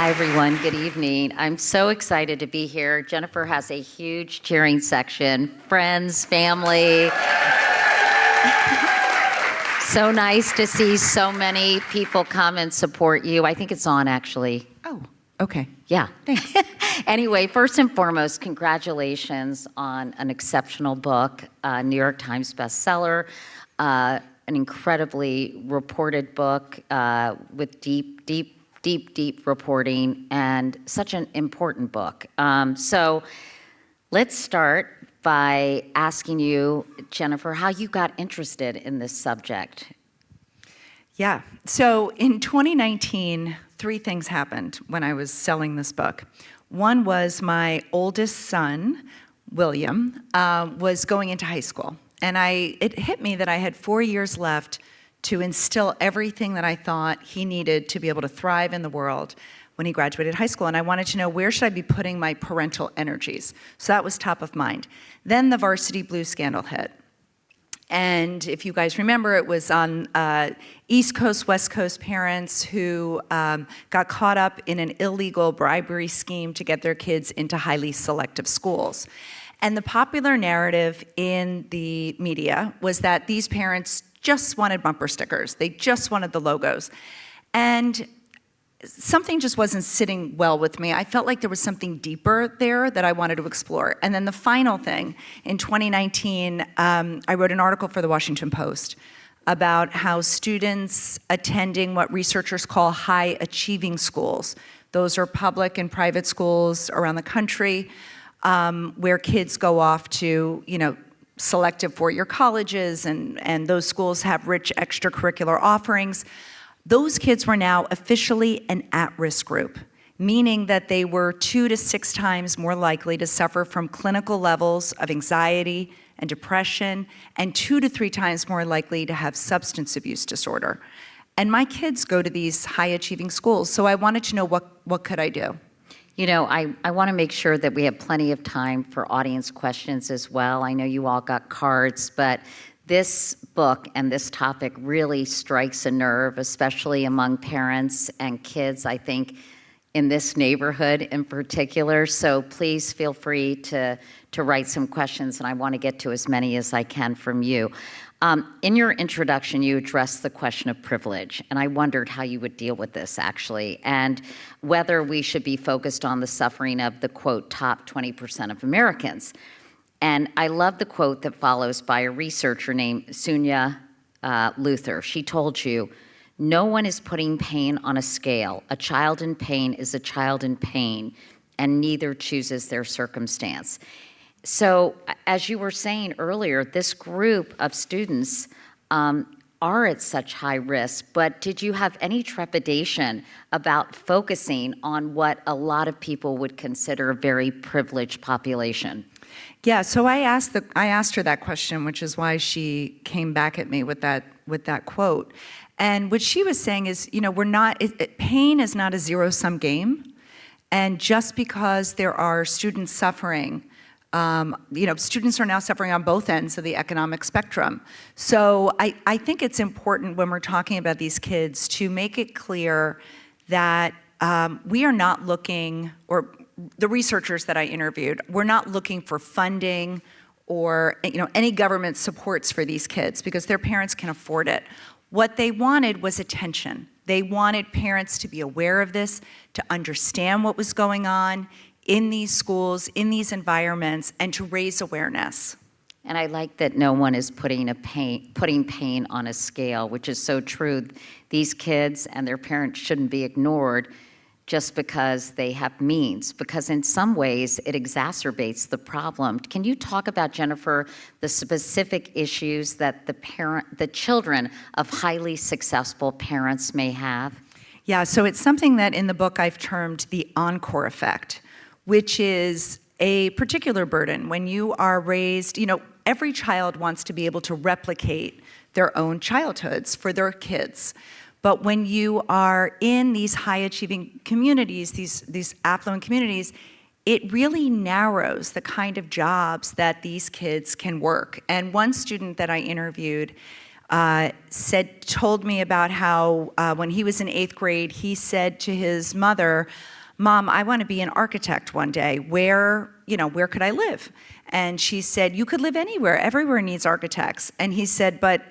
Hi, everyone. Good evening. I'm so excited to be here. Jennifer has a huge cheering section, friends, family. So nice to see so many people come and support you. I think it's on, actually. Oh, okay. Yeah. Thanks. Anyway, first and foremost, congratulations on an exceptional book, New York Times bestseller, an incredibly reported book with deep reporting, and such an important book. So let's start by asking you, Jennifer, how you got interested in this subject. Yeah. So in 2019, 3 things happened when I was selling this book. One was my oldest son, William, was going into high school. And it hit me that I had 4 years left to instill everything that I thought he needed to be able to thrive in the world when he graduated high school. And I wanted to know, where should I be putting my parental energies? So that was top of mind. Then the Varsity Blues scandal hit. And if you guys remember, it was on East Coast, West Coast parents who got caught up in an illegal bribery scheme to get their kids into highly selective schools. And the popular narrative in the media was that these parents just wanted bumper stickers. They just wanted the logos. And something just wasn't sitting well with me. I felt like there was something deeper there that I wanted to explore. And then the final thing, in 2019, I wrote an article for the Washington Post about how students attending what researchers call high achieving schools, those are public and private schools around the country, where kids go off to, selective four-year colleges, and those schools have rich extracurricular offerings. Those kids were now officially an at-risk group, meaning that they were 2 to 6 times more likely to suffer from clinical levels of anxiety and depression, and 2 to 3 times more likely to have substance abuse disorder. And my kids go to these high-achieving schools, so I wanted to know what could I do? I want to make sure that we have plenty of time for audience questions as well. I know you all got cards, but this book and this topic really strikes a nerve, especially among parents and kids, I think, in this neighborhood in particular. So please feel free to write some questions, and I want to get to as many as I can from you. In your introduction, you addressed the question of privilege, and I wondered how you would deal with this, actually, and whether we should be focused on the suffering of the, quote, top 20% of Americans. And I love the quote that follows by a researcher named Sunya Luther. She told you, "No one is putting pain on a scale. A child in pain is a child in pain, and neither chooses their circumstance." So as you were saying earlier, this group of students are at such high risk, but did you have any trepidation about focusing on what a lot of people would consider a very privileged population? Yeah, so I asked her that question, which is why she came back at me with that quote. And what she was saying is, pain is not a zero-sum game. And just because there are students suffering, students are now suffering on both ends of the economic spectrum. So I think it's important when we're talking about these kids to make it clear that we are not looking, or the researchers that I interviewed, we're not looking for funding or any government supports for these kids because their parents can afford it. What they wanted was attention. They wanted parents to be aware of this, to understand what was going on in these schools, in these environments, and to raise awareness. And I like that no one is putting pain on a scale, which is so true. These kids and their parents shouldn't be ignored just because they have means, because in some ways it exacerbates the problem. Can you talk about, Jennifer, the specific issues that the children of highly successful parents may have? Yeah, so it's something that in the book I've termed the encore effect, which is a particular burden when you are raised, every child wants to be able to replicate their own childhoods for their kids. But when you are in these high-achieving communities, these affluent communities, it really narrows the kind of jobs that these kids can work. And one student that I interviewed told me about how when he was in 8th grade, he said to his mother, "Mom, I want to be an architect one day. Where could I live?" And she said, "You could live anywhere. Everywhere needs architects." And he said, "But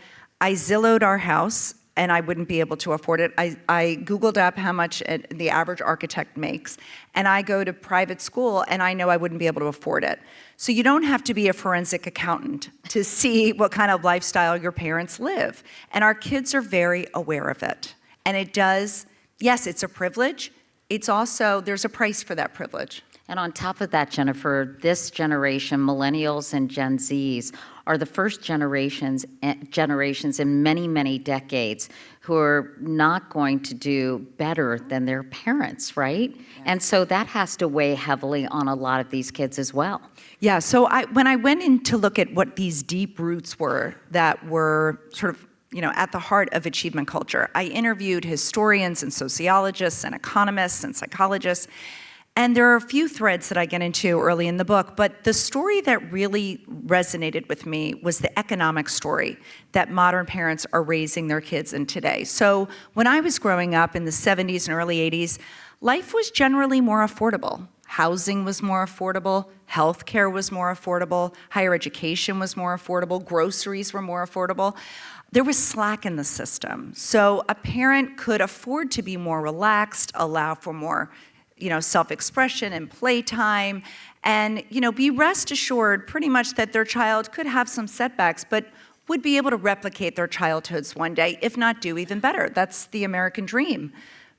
I Zillowed our house, and I wouldn't be able to afford it. I Googled up how much the average architect makes, and I go to private school, and I know I wouldn't be able to afford it." So you don't have to be a forensic accountant to see what kind of lifestyle your parents live. And our kids are very aware of it. And it does, yes, it's a privilege. It's also, there's a price for that privilege. And on top of that, Jennifer, this generation, millennials and Gen Zs, are the first generations in many, many decades who are not going to do better than their parents, right? Yes. And so that has to weigh heavily on a lot of these kids as well. Yeah, so when I went in to look at what these deep roots were that were sort of at the heart of achievement culture, I interviewed historians and sociologists and economists and psychologists. And there are a few threads that I get into early in the book, but the story that really resonated with me was the economic story that modern parents are raising their kids in today. So when I was growing up in the 70s and early 80s, life was generally more affordable. Housing was more affordable, healthcare was more affordable, higher education was more affordable, groceries were more affordable. There was slack in the system. So a parent could afford to be more relaxed, allow for more self-expression and playtime, and be rest assured pretty much that their child could have some setbacks, but would be able to replicate their childhoods one day, if not do even better. That's the American dream.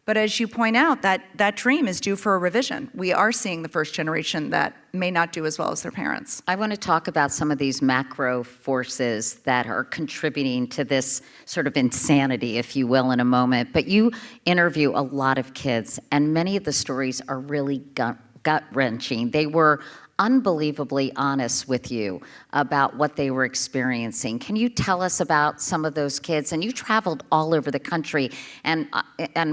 But as you point out, that dream is due for a revision. We are seeing the first generation that may not do as well as their parents. I want to talk about some of these macro forces that are contributing to this sort of insanity, if you will, in a moment. But you interview a lot of kids, and many of the stories are really gut-wrenching. They were unbelievably honest with you about what they were experiencing. Can you tell us about some of those kids? And you traveled all over the country, and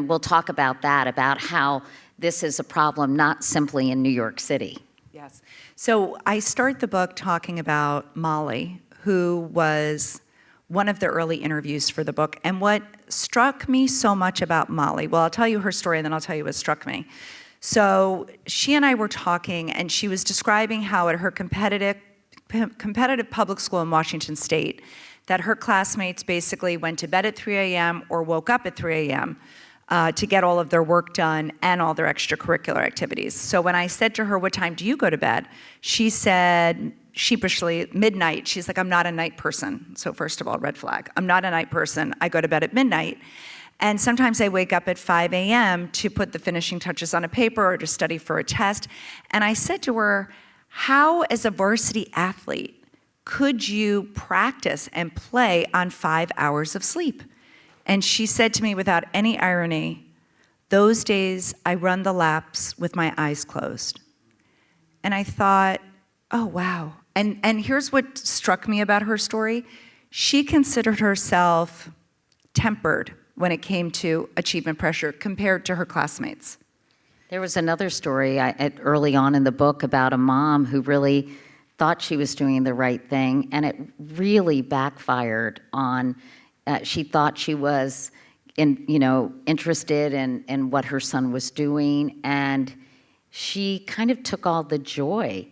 we'll talk about that, about how this is a problem not simply in New York City. Yes. So I start the book talking about Molly, who was one of the early interviews for the book. And what struck me so much about Molly, well, I'll tell you her story, and then I'll tell you what struck me. So she and I were talking, and she was describing how at her competitive public school in Washington State, that her classmates basically went to bed at 3 a.m. or woke up at 3 a.m. To get all of their work done and all their extracurricular activities. So when I said to her, "What time do you go to bed?" she said, sheepishly, midnight. She's like, "I'm not a night person." So first of all, red flag. I'm not a night person. I go to bed at midnight. And sometimes I wake up at 5 a.m. to put the finishing touches on a paper or to study for a test. And I said to her, "How, as a varsity athlete, could you practice and play on 5 hours of sleep?" And she said to me without any irony, "Those days I run the laps with my eyes closed." And I thought, oh, wow. And here's what struck me about her story. She considered herself tempered when it came to achievement pressure compared to her classmates. There was another story early on in the book about a mom who really thought she was doing the right thing, and it really backfired on. She thought she was interested in what her son was doing, and she kind of took all the joy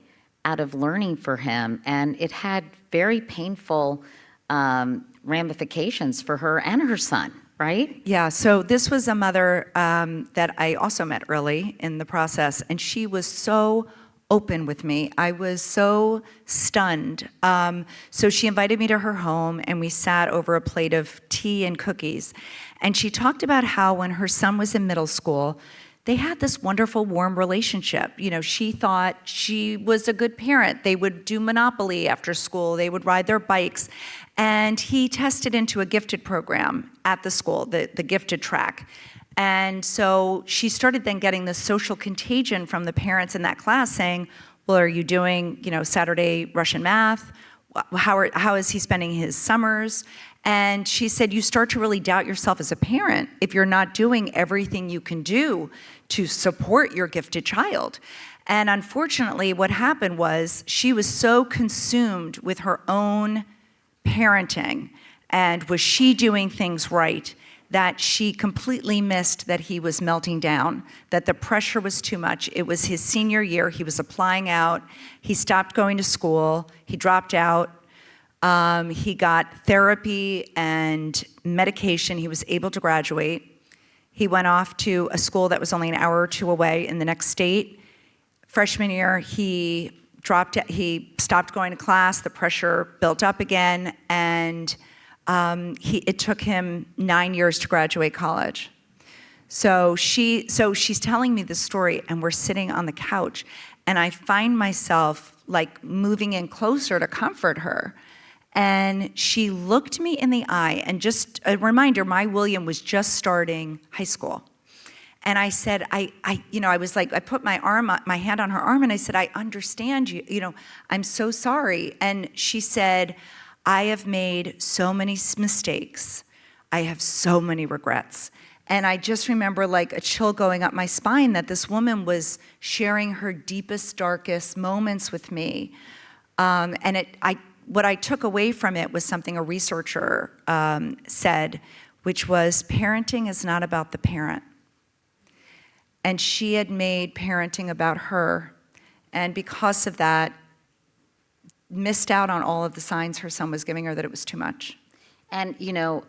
out of learning for him, and it had very painful ramifications for her and her son. Right? Yeah, so this was a mother that I also met early in the process, and she was so open with me. I was so stunned. So she invited me to her home, and we sat over a plate of tea and cookies. And she talked about how when her son was in middle school, they had this wonderful, warm relationship. She thought she was a good parent. They would do Monopoly after school. They would ride their bikes. And he tested into a gifted program at the school, the gifted track. And so she started then getting this social contagion from the parents in that class saying, "Well, are you doing, Saturday Russian math? How is he spending his summers?" And she said, you start to really doubt yourself as a parent if you're not doing everything you can do to support your gifted child. And unfortunately, what happened was she was so consumed with her own parenting And was she doing things right that she completely missed that he was melting down, that the pressure was too much? It was his senior year. He was applying out. He stopped going to school. He dropped out. He got therapy and medication. He was able to graduate. He went off to a school that was only an hour or two away in the next state. Freshman year, he stopped going to class. The pressure built up again, and it took him 9 years to graduate college. So she's telling me this story, and we're sitting on the couch, and I find myself like moving in closer to comfort her. And she looked me in the eye, and just a reminder, my William was just starting high school. And I said, I was like, I put my hand on her arm, and I said, I understand you, I'm so sorry. And she said, I have made so many mistakes. I have so many regrets. And I just remember like a chill going up my spine that this woman was sharing her deepest, darkest moments with me. What I took away from it was something a researcher said, which was parenting is not about the parent. And she had made parenting about her, and because of that, missed out on all of the signs her son was giving her that it was too much. And,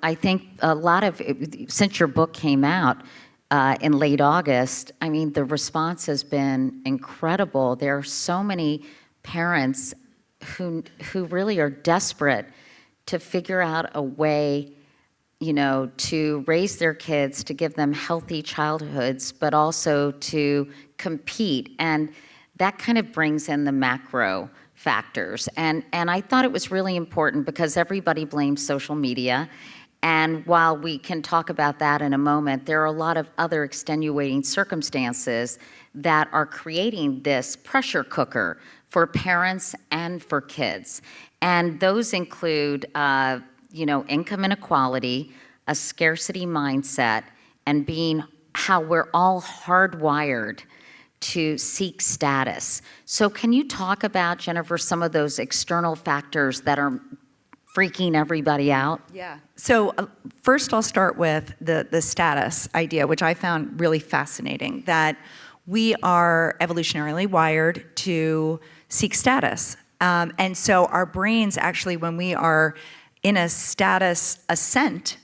I think a lot of, since your book came out in late August, I mean, the response has been incredible. There are so many parents who really are desperate to figure out a way, to raise their kids, to give them healthy childhoods, but also to compete. And that kind of brings in the macro factors. And I thought it was really important because everybody blames social media. And while we can talk about that in a moment, there are a lot of other extenuating circumstances that are creating this pressure cooker for parents and for kids. And those include, income inequality, a scarcity mindset, and being how we're all hardwired to seek status. So can you talk about, Jennifer, some of those external factors that are freaking everybody out? Yeah. So first I'll start with the status idea, which I found really fascinating, that we are evolutionarily wired to seek status. And so our brains actually, when we are in a status ascent,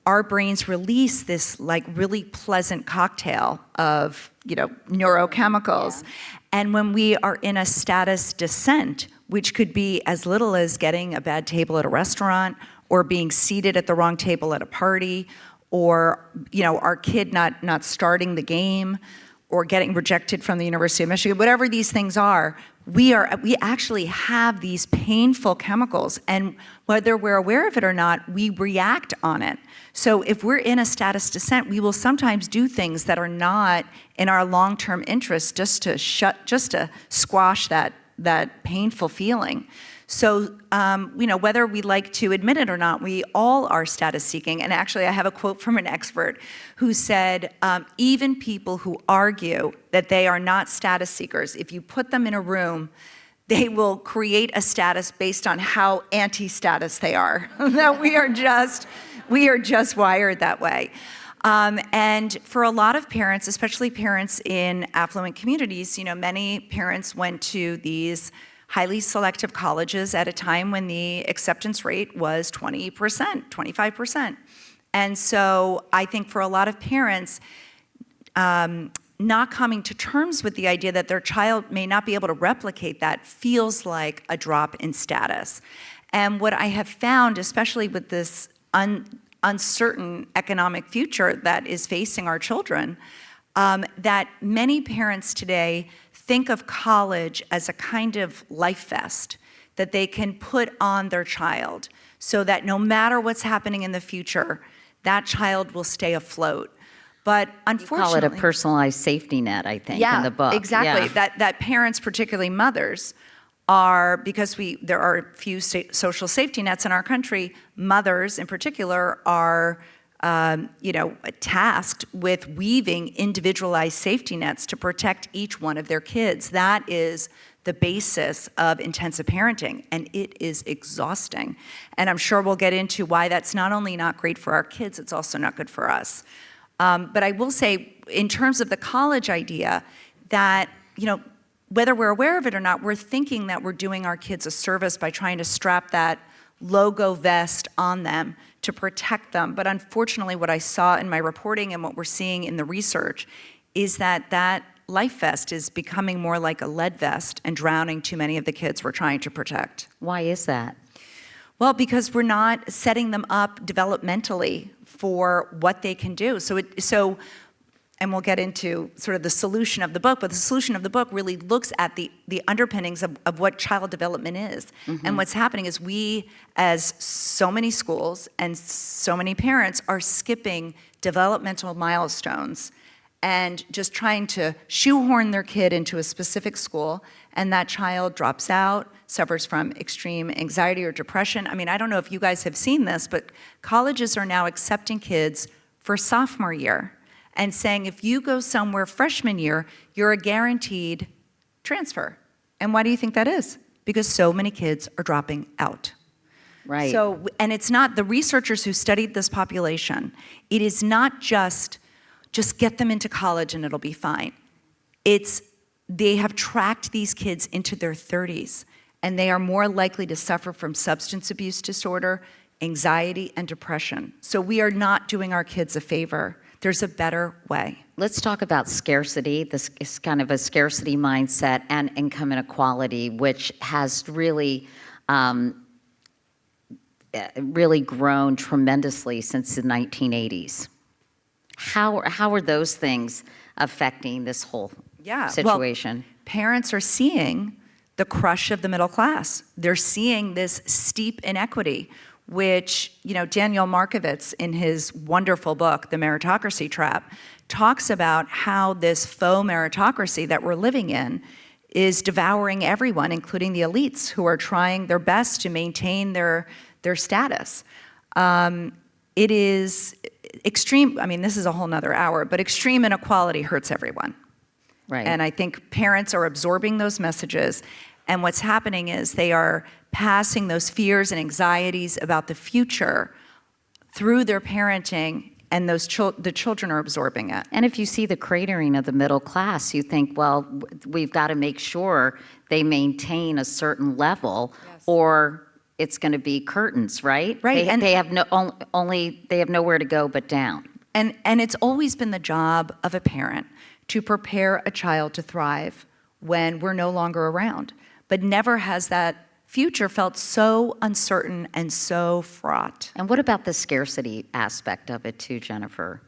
our brains release this like really pleasant cocktail of, neurochemicals. Yeah. And when we are in a status descent, which could be as little as getting a bad table at a restaurant, or being seated at the wrong table at a party, or, our kid not starting the game, or getting rejected from the University of Michigan, whatever these things are, we actually have these painful chemicals, and whether we're aware of it or not, we react on it. So if we're in a status descent, we will sometimes do things that are not in our long-term interest just to squash that painful feeling. So, whether we like to admit it or not, we all are status seeking. And actually, I have a quote from an expert who said, even people who argue that they are not status seekers, if you put them in a room, they will create a status based on how anti-status they are. That we are just wired that way. And for a lot of parents, especially parents in affluent communities, many parents went to these highly selective colleges at a time when the acceptance rate was 20%, 25%. And so I think for a lot of parents, not coming to terms with the idea that their child may not be able to replicate that feels like a drop in status. And what I have found, especially with this uncertain economic future that is facing our children, that many parents today think of college as a kind of life vest that they can put on their child so that no matter what's happening in the future, that child will stay afloat. But unfortunately— You call it a personalized safety net, I think, in the book. Exactly. Yeah. That parents, particularly mothers, are, because there are few social safety nets in our country, mothers in particular are tasked with weaving individualized safety nets to protect each one of their kids. That is the basis of intensive parenting, and it is exhausting. And I'm sure we'll get into why that's not only not great for our kids, it's also not good for us. But I will say, in terms of the college idea, that, whether we're aware of it or not, we're thinking that we're doing our kids a service by trying to strap that logo vest on them to protect them. But unfortunately, what I saw in my reporting and what we're seeing in the research is that life vest is becoming more like a lead vest and drowning too many of the kids we're trying to protect. Why is that? Well, because we're not setting them up developmentally for what they can do. And we'll get into sort of the solution of the book, but the solution of the book really looks at the underpinnings of what child development is. Mm-hmm. And what's happening is we, as so many schools and so many parents, are skipping developmental milestones and just trying to shoehorn their kid into a specific school, and that child drops out, suffers from extreme anxiety or depression. I mean, I don't know if you guys have seen this, but colleges are now accepting kids for sophomore year and saying if you go somewhere freshman year, you're a guaranteed transfer. And why do you think that is? Because so many kids are dropping out. Right. So, and it's not the researchers who studied this population, it is not just get them into college and it'll be fine. They have tracked these kids into their 30s, and they are more likely to suffer from substance abuse disorder, anxiety, and depression. So we are not doing our kids a favor. There's a better way. Let's talk about scarcity. This is kind of a scarcity mindset and income inequality, which has really grown tremendously since the 1980s. How are those things affecting this whole situation? Well, parents are seeing the crush of the middle class. They're seeing this steep inequity, which, Daniel Markovits, in his wonderful book, The Meritocracy Trap, talks about how this faux meritocracy that we're living in is devouring everyone, including the elites who are trying their best to maintain their status. It is extreme, this is a whole nother hour, but extreme inequality hurts everyone. Right. And I think parents are absorbing those messages, and what's happening is they are passing those fears and anxieties about the future through their parenting, and the children are absorbing it. And if you see the cratering of the middle class, you think, well, we've got to make sure they maintain a certain level, yes, or it's going to be curtains, right? Right. They have nowhere to go but down. And it's always been the job of a parent to prepare a child to thrive when we're no longer around. But never has that future felt so uncertain and so fraught. And what about the scarcity aspect of it too, Jennifer?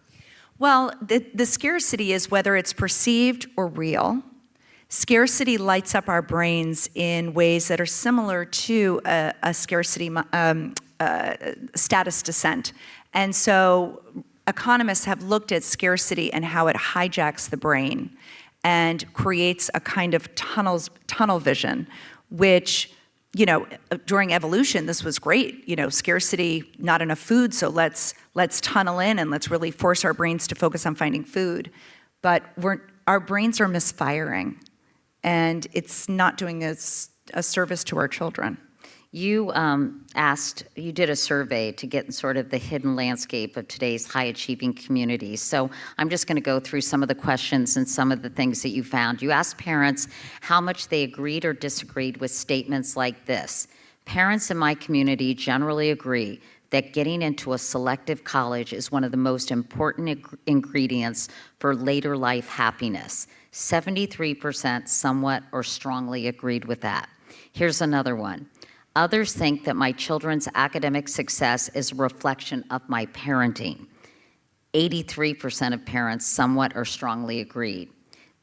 Well, the scarcity is whether it's perceived or real. Scarcity lights up our brains in ways that are similar to a scarcity status descent. And so economists have looked at scarcity and how it hijacks the brain and creates a kind of tunnel vision, which, during evolution, this was great. Scarcity, not enough food, so let's tunnel in and let's really force our brains to focus on finding food. But our brains are misfiring, and it's not doing us a service to our children. You did a survey to get sort of the hidden landscape of today's high-achieving communities. So I'm just going to go through some of the questions and some of the things that you found. You asked parents how much they agreed or disagreed with statements like this. Parents in my community generally agree that getting into a selective college is one of the most important ingredients for later life happiness. 73% somewhat or strongly agreed with that. Here's another one. Others think that my children's academic success is a reflection of my parenting. 83% of parents somewhat or strongly agreed.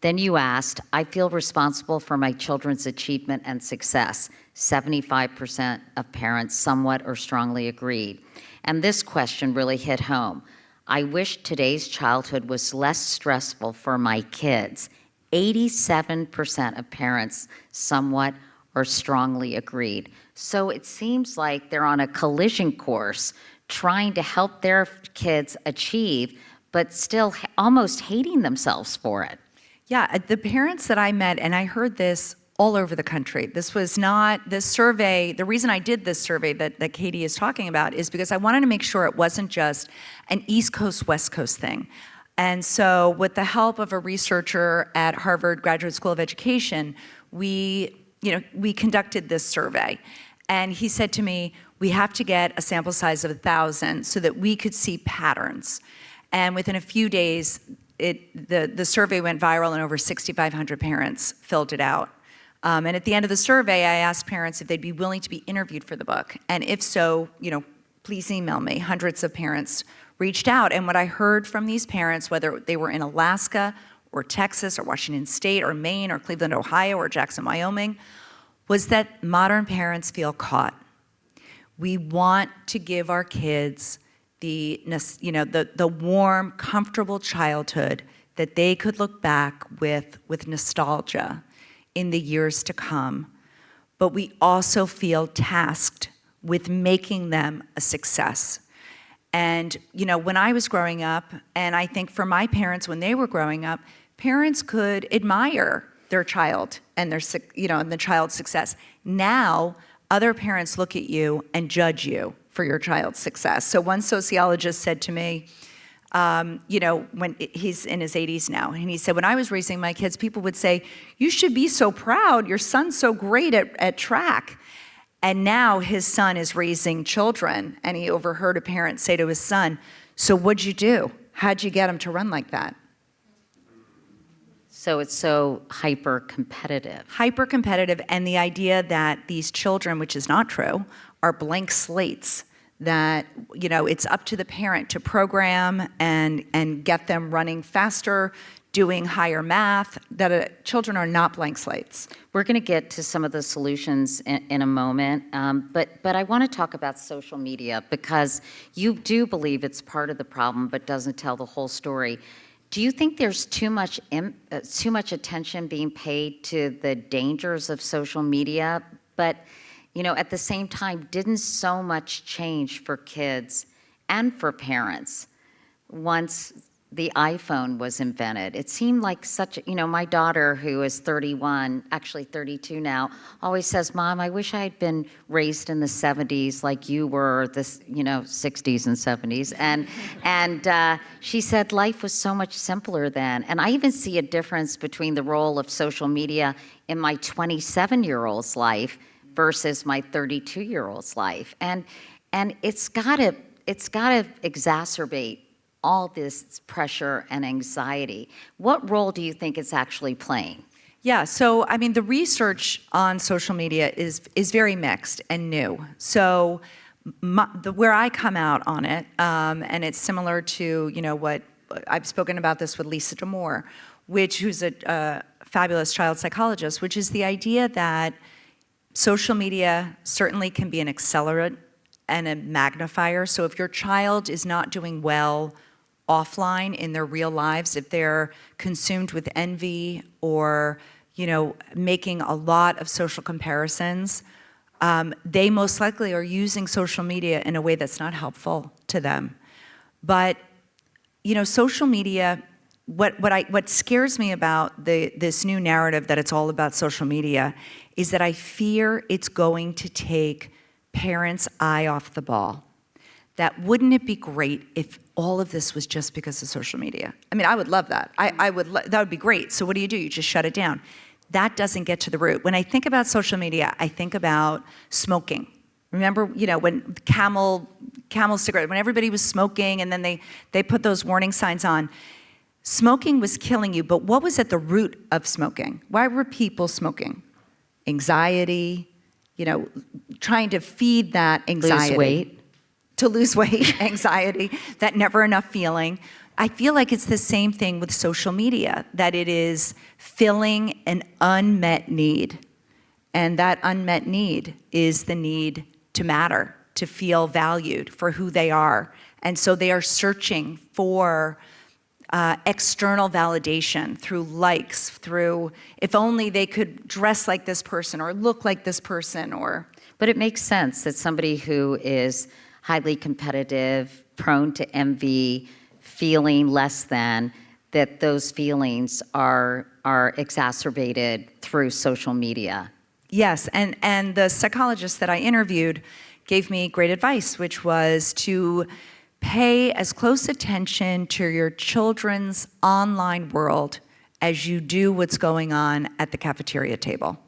Then you asked, I feel responsible for my children's achievement and success. 75% of parents somewhat or strongly agreed. And this question really hit home. I wish today's childhood was less stressful for my kids. 87% of parents somewhat or strongly agreed. So it seems like they're on a collision course trying to help their kids achieve, but still almost hating themselves for it. Yeah, the parents that I met, and I heard this all over the country. This was not, this survey, the reason I did this survey that Katie is talking about is because I wanted to make sure it wasn't just an East Coast, West Coast thing. And so with the help of a researcher at Harvard Graduate School of Education, we conducted this survey. And he said to me, we have to get a sample size of 1,000 so that we could see patterns. And within a few days, the survey went viral and over 6,500 parents filled it out. And at the end of the survey, I asked parents if they'd be willing to be interviewed for the book. And if so, please email me. Hundreds of parents reached out. And what I heard from these parents, whether they were in Alaska or Texas or Washington State or Maine or Cleveland, Ohio or Jackson, Wyoming, was that modern parents feel caught. We want to give our kids the warm, comfortable childhood that they could look back with nostalgia in the years to come. But we also feel tasked with making them a success. And, when I was growing up, and I think for my parents when they were growing up, parents could admire their child and and the child's success. Now, other parents look at you and judge you for your child's success. So one sociologist said to me, when he's in his 80s now, and he said, when I was raising my kids, people would say, you should be so proud, your son's so great at track. And now his son is raising children, and he overheard a parent say to his son, so what'd you do? How'd you get him to run like that? So it's so hyper-competitive. Hyper-competitive, and the idea that these children, which is not true, are blank slates, that it's up to the parent to program and get them running faster, doing higher math, that children are not blank slates. We're going to get to some of the solutions in a moment, but I want to talk about social media because you do believe it's part of the problem but doesn't tell the whole story. Do you think there's too much attention being paid to the dangers of social media, but at the same time, didn't so much change for kids and for parents once the iPhone was invented? It seemed like my daughter, who is 31, actually 32 now, always says, Mom, I wish I had been raised in the 70s like you were, 60s and 70s. And she said life was so much simpler then. And I even see a difference between the role of social media in my 27-year-old's life versus my 32-year-old's life. And it's gotta exacerbate all this pressure and anxiety. What role do you think it's actually playing? Yeah, so the research on social media is very mixed and new. So where I come out on it, and it's similar to what I've spoken about this with Lisa D'Amour, who's a fabulous child psychologist, which is the idea that social media certainly can be an accelerant and a magnifier. So if your child is not doing well offline in their real lives, if they're consumed with envy or making a lot of social comparisons, they most likely are using social media in a way that's not helpful to them. But social media, what scares me about this new narrative that it's all about social media is that I fear it's going to take parents' eye off the ball. That wouldn't it be great if all of this was just because of social media? I would love that. That would be great. So what do? You just shut it down. That doesn't get to the root. When I think about social media, I think about smoking. Remember, when Camel cigarette, when everybody was smoking and then they put those warning signs on. Smoking was killing you, but what was at the root of smoking? Why were people smoking? Anxiety, trying to feed that anxiety. Lose weight. To lose weight, anxiety, that never enough feeling. I feel like it's the same thing with social media, that it is filling an unmet need. And that unmet need is the need to matter, to feel valued for who they are. And so they are searching for external validation through likes, through if only they could dress like this person or look like this person or. But it makes sense that somebody who is highly competitive, prone to envy, feeling less than, that those feelings are exacerbated through social media. Yes, and the psychologist that I interviewed gave me great advice, which was to pay as close attention to your children's online world as you do what's going on at the cafeteria table.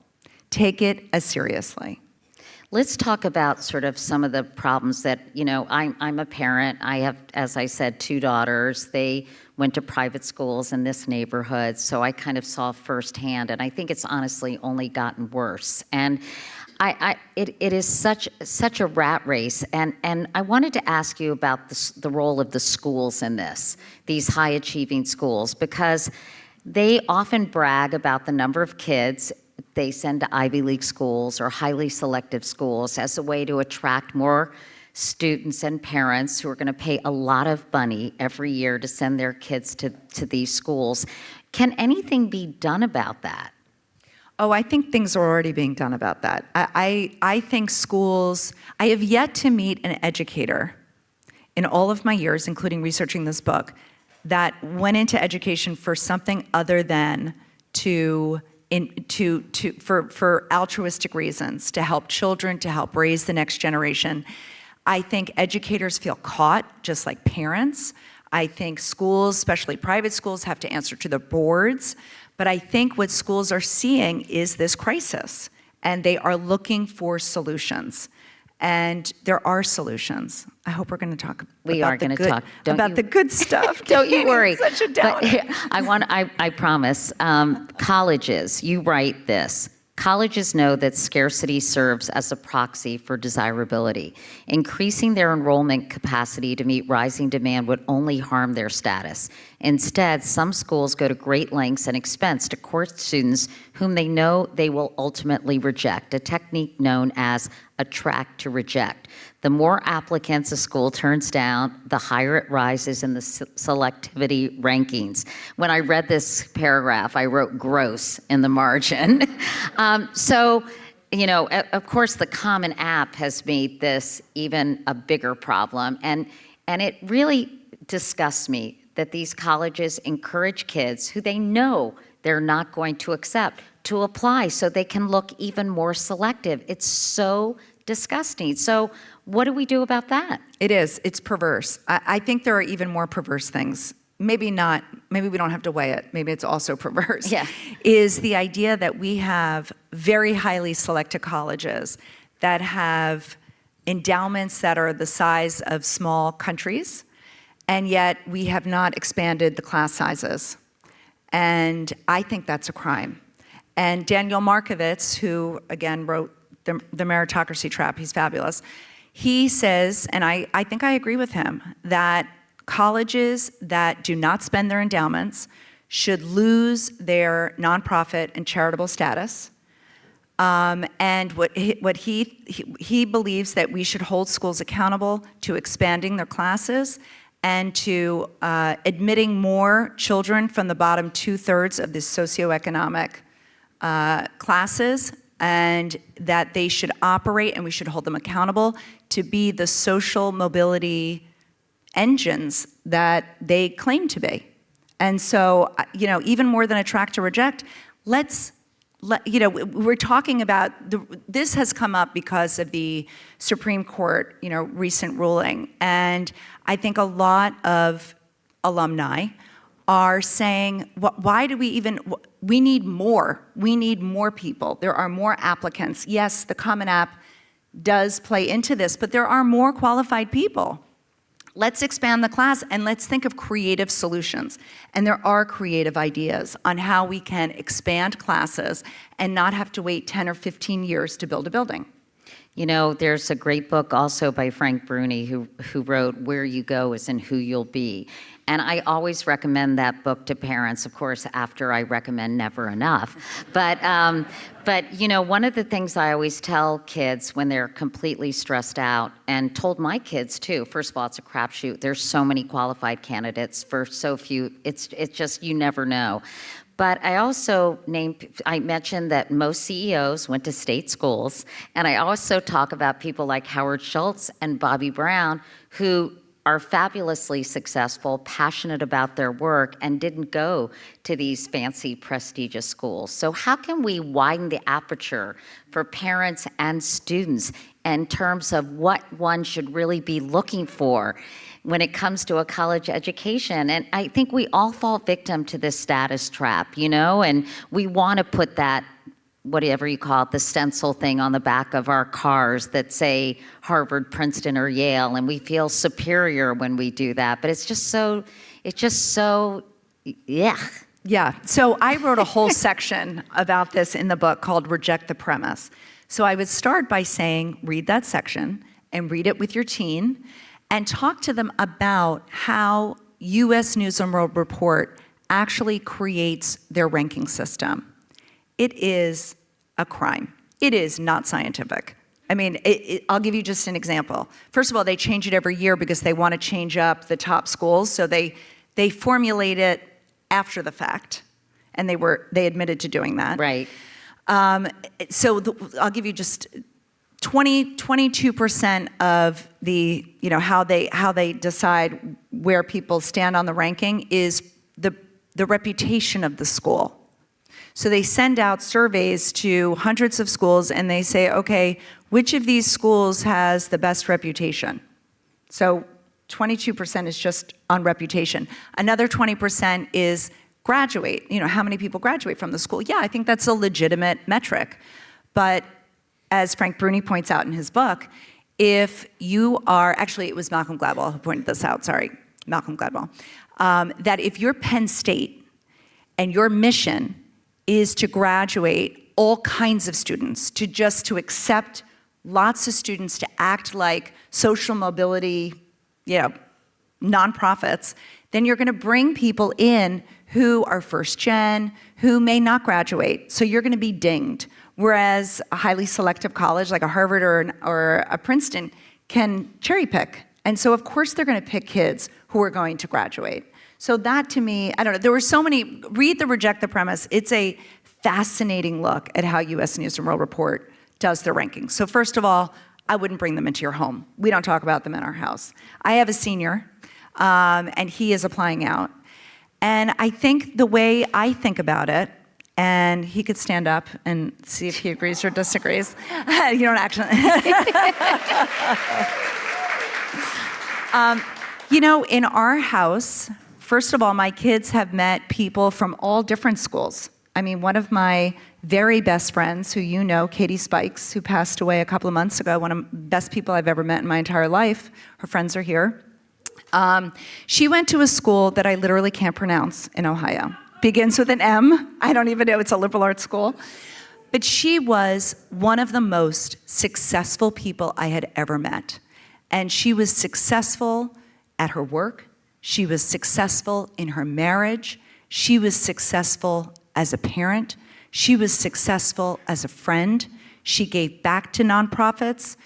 Take it as seriously. Let's talk about sort of some of the problems that, I'm a parent. I have, as I said, 2 daughters. They went to private schools in this neighborhood, so I kind of saw firsthand, and I think it's honestly only gotten worse. And it is such a rat race, and I wanted to ask you about the role of the schools in this, these high-achieving schools, because they often brag about the number of kids they send to Ivy League schools or highly selective schools as a way to attract more students and parents who are going to pay a lot of money every year to send their kids to these schools. Can anything be done about that? Oh, I think things are already being done about that. I think schools, I have yet to meet an educator in all of my years, including researching this book, that went into education for something other than for altruistic reasons, to help children, to help raise the next generation. I think educators feel caught, just like parents. I think schools, especially private schools, have to answer to the boards. But I think what schools are seeing is this crisis, and they are looking for solutions. And there are solutions. I hope we're going to talk about the good stuff. Don't you worry. Such a downer. But I promise. Colleges, you write this. Colleges know that scarcity serves as a proxy for desirability. Increasing their enrollment capacity to meet rising demand would only harm their status. Instead, some schools go to great lengths and expense to court students whom they know they will ultimately reject, a technique known as attract to reject. The more applicants a school turns down, the higher it rises in the selectivity rankings. When I read this paragraph, I wrote gross in the margin. Of course, the Common App has made this even a bigger problem. And it really disgusts me that these colleges encourage kids who they know they're not going to accept to apply so they can look even more selective. It's so disgusting. So what do we do about that? It is. It's perverse. I think there are even more perverse things. Maybe not. Maybe we don't have to weigh it. Maybe it's also perverse. Yeah. Is the idea that we have very highly selected colleges that have endowments that are the size of small countries, and yet we have not expanded the class sizes. And I think that's a crime. And Daniel Markovits, who again wrote the Meritocracy Trap, he's fabulous, he says, and I think I agree with him, that colleges that do not spend their endowments should lose their nonprofit and charitable status. And what he believes that we should hold schools accountable to expanding their classes and to admitting more children from the bottom 2/3 of the socioeconomic classes, and that they should operate, and we should hold them accountable to be the social mobility engines that they claim to be. And so, even more than attract or reject, we're talking about, this has come up because of the Supreme Court, recent ruling. And I think a lot of alumni are saying, why do we need more people. There are more applicants. Yes, the Common App does play into this, but there are more qualified people. Let's expand the class and let's think of creative solutions. And there are creative ideas on how we can expand classes and not have to wait 10 or 15 years to build a building. There's a great book also by Frank Bruni who wrote Where You Go Isn't Who You'll Be. And I always recommend that book to parents, of course, after I recommend Never Enough. But one of the things I always tell kids when they're completely stressed out, and told my kids too, first of all, it's a crapshoot. There's so many qualified candidates for so few. It's just, you never know. But I mentioned that most CEOs went to state schools, and I also talk about people like Howard Schultz and Bobby Brown, who are fabulously successful, passionate about their work, and didn't go to these fancy, prestigious schools. So how can we widen the aperture for parents and students in terms of what one should really be looking for when it comes to a college education? And I think we all fall victim to this status trap, and we want to put that, whatever you call it, the stencil thing on the back of our cars that say Harvard, Princeton, or Yale, and we feel superior when we do that. But it's just so, yeah. Yeah, so I wrote a whole section about this in the book called Reject the Premise. So I would start by saying, read that section and read it with your teen and talk to them about how US News and World Report actually creates their ranking system. It is a crime. It is not scientific. I mean, I'll give you just an example. First of all, they change it every year because they want to change up the top schools. So they formulate it after the fact, and they admitted to doing that. Right. I'll give you just 22% of the, how they decide where people stand on the ranking is the reputation of the school. So they send out surveys to hundreds of schools and they say, okay, which of these schools has the best reputation? So 22% is just on reputation. Another 20% is graduate. How many people graduate from the school? Yeah, I think that's a legitimate metric. But as Frank Bruni points out in his book, if you are, actually it was Malcolm Gladwell who pointed this out, sorry, Malcolm Gladwell, that if you're Penn State and your mission is to graduate all kinds of students, to accept lots of students, to act like social mobility, nonprofits, then you're going to bring people in who are first gen, who may not graduate. So you're going to be dinged. Whereas a highly selective college like a Harvard or a Princeton can cherry pick. And so of course they're going to pick kids who are going to graduate. So that to me, I don't know, there were so many, read the Reject the Premise. It's a fascinating look at how US News and World Report does their rankings. So first of all, I wouldn't bring them into your home. We don't talk about them in our house. I have a senior, and he is applying out. And I think the way I think about it, and he could stand up and see if he agrees or disagrees. You don't actually. In our house, first of all, my kids have met people from all different schools. I mean, one of my very best friends, who Katie Spikes, who passed away a couple of months ago, one of the best people I've ever met in my entire life. Her friends are here. She went to a school that I literally can't pronounce in Ohio. Begins with an M. I don't even know. It's a liberal arts school. But she was one of the most successful people I had ever met. And she was successful at her work. She was successful in her marriage. She was successful as a parent. She was successful as a friend. She gave back to nonprofits.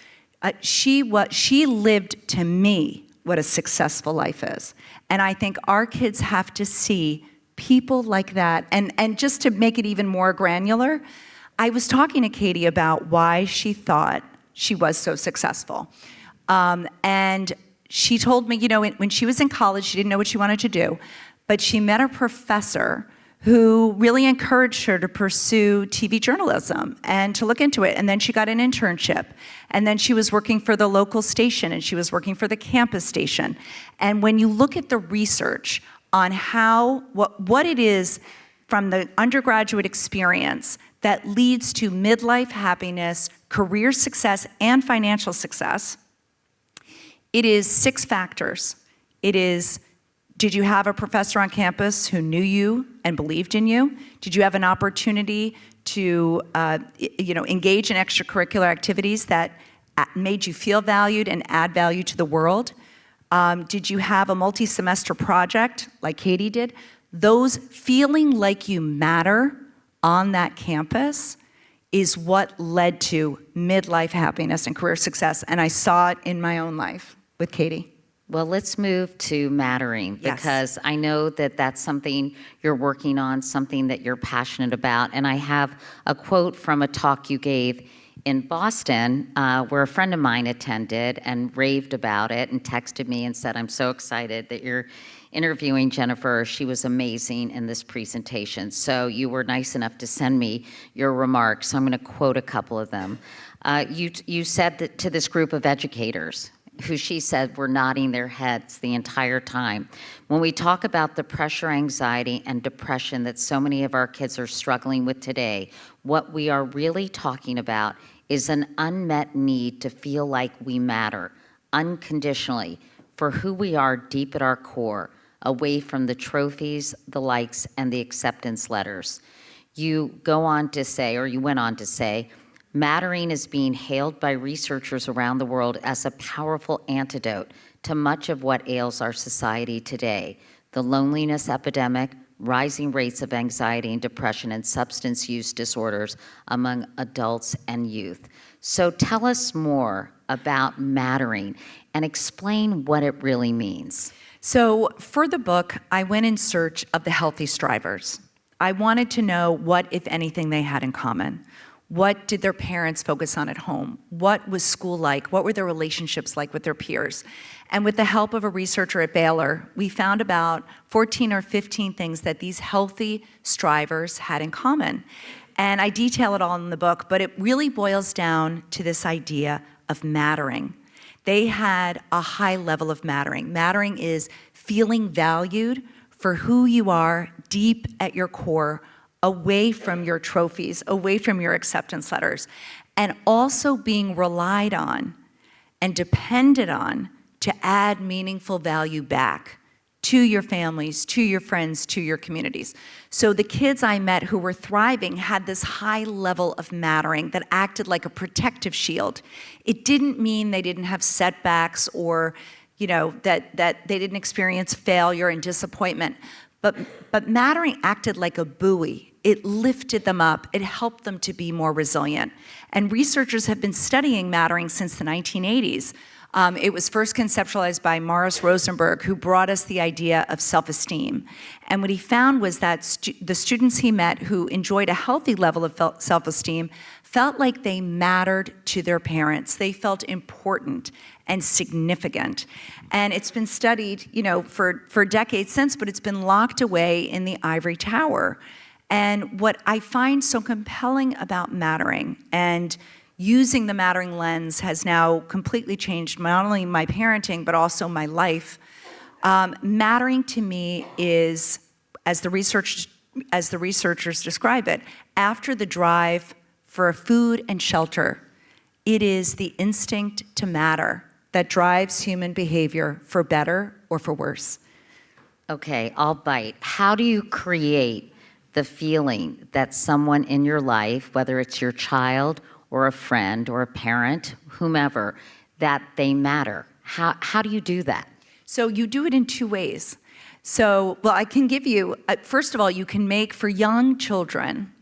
She lived to me what a successful life is. And I think our kids have to see people like that. And just to make it even more granular, I was talking to Katie about why she thought she was so successful. And she told me, when she was in college, she didn't know what she wanted to do, but she met a professor who really encouraged her to pursue TV journalism and to look into it. And then she got an internship. And then she was working for the local station, and she was working for the campus station. And when you look at the research on what it is from the undergraduate experience that leads to midlife happiness, career success, and financial success, it is 6 factors. It is, did you have a professor on campus who knew you and believed in you? Did you have an opportunity to engage in extracurricular activities that made you feel valued and add value to the world? Did you have a multi-semester project like Katie did? Those feeling like you matter on that campus is what led to midlife happiness and career success. And I saw it in my own life with Katie. Well, let's move to mattering, Yes. because I know that that's something you're working on, something that you're passionate about. And I have a quote from a talk you gave in Boston, where a friend of mine attended and raved about it and texted me and said, "I'm so excited that you're interviewing Jennifer. She was amazing in this presentation." So you were nice enough to send me your remarks. So I'm going to quote a couple of them. You said that to this group of educators, who she said were nodding their heads the entire time, "When we talk about the pressure, anxiety, and depression that so many of our kids are struggling with today, what we are really talking about is an unmet need to feel like we matter unconditionally for who we are deep at our core, away from the trophies, the likes, and the acceptance letters." You go on to say, or you went on to say, "Mattering is being hailed by researchers around the world as a powerful antidote to much of what ails our society today. The loneliness epidemic, rising rates of anxiety and depression, and substance use disorders among adults and youth." So tell us more about mattering and explain what it really means. So for the book, I went in search of the healthy strivers. I wanted to know what, if anything, they had in common. What did their parents focus on at home? What was school like? What were their relationships like with their peers? And with the help of a researcher at Baylor, we found about 14 or 15 things that these healthy strivers had in common. And I detail it all in the book, but it really boils down to this idea of mattering. They had a high level of mattering. Mattering is feeling valued for who you are deep at your core, away from your trophies, away from your acceptance letters, and also being relied on and depended on to add meaningful value back to your families, to your friends, to your communities. So the kids I met who were thriving had this high level of mattering that acted like a protective shield. It didn't mean they didn't have setbacks or, that they didn't experience failure and disappointment. But mattering acted like a buoy. It lifted them up. It helped them to be more resilient. And researchers have been studying mattering since the 1980s. It was first conceptualized by Morris Rosenberg, who brought us the idea of self-esteem. And what he found was that the students he met who enjoyed a healthy level of self-esteem felt like they mattered to their parents. They felt important and significant. And it's been studied, for decades since, but it's been locked away in the ivory tower. And what I find so compelling about mattering and using the mattering lens has now completely changed not only my parenting, but also my life. Mattering to me is, as the researchers describe it, after the drive for food and shelter, it is the instinct to matter that drives human behavior for better or for worse. Okay, I'll bite. How do you create the feeling that someone in your life, whether it's your child or a friend or a parent, whomever, that they matter? How do you do that? So you do it in two ways. I can give you, first of all, you can make, for young children,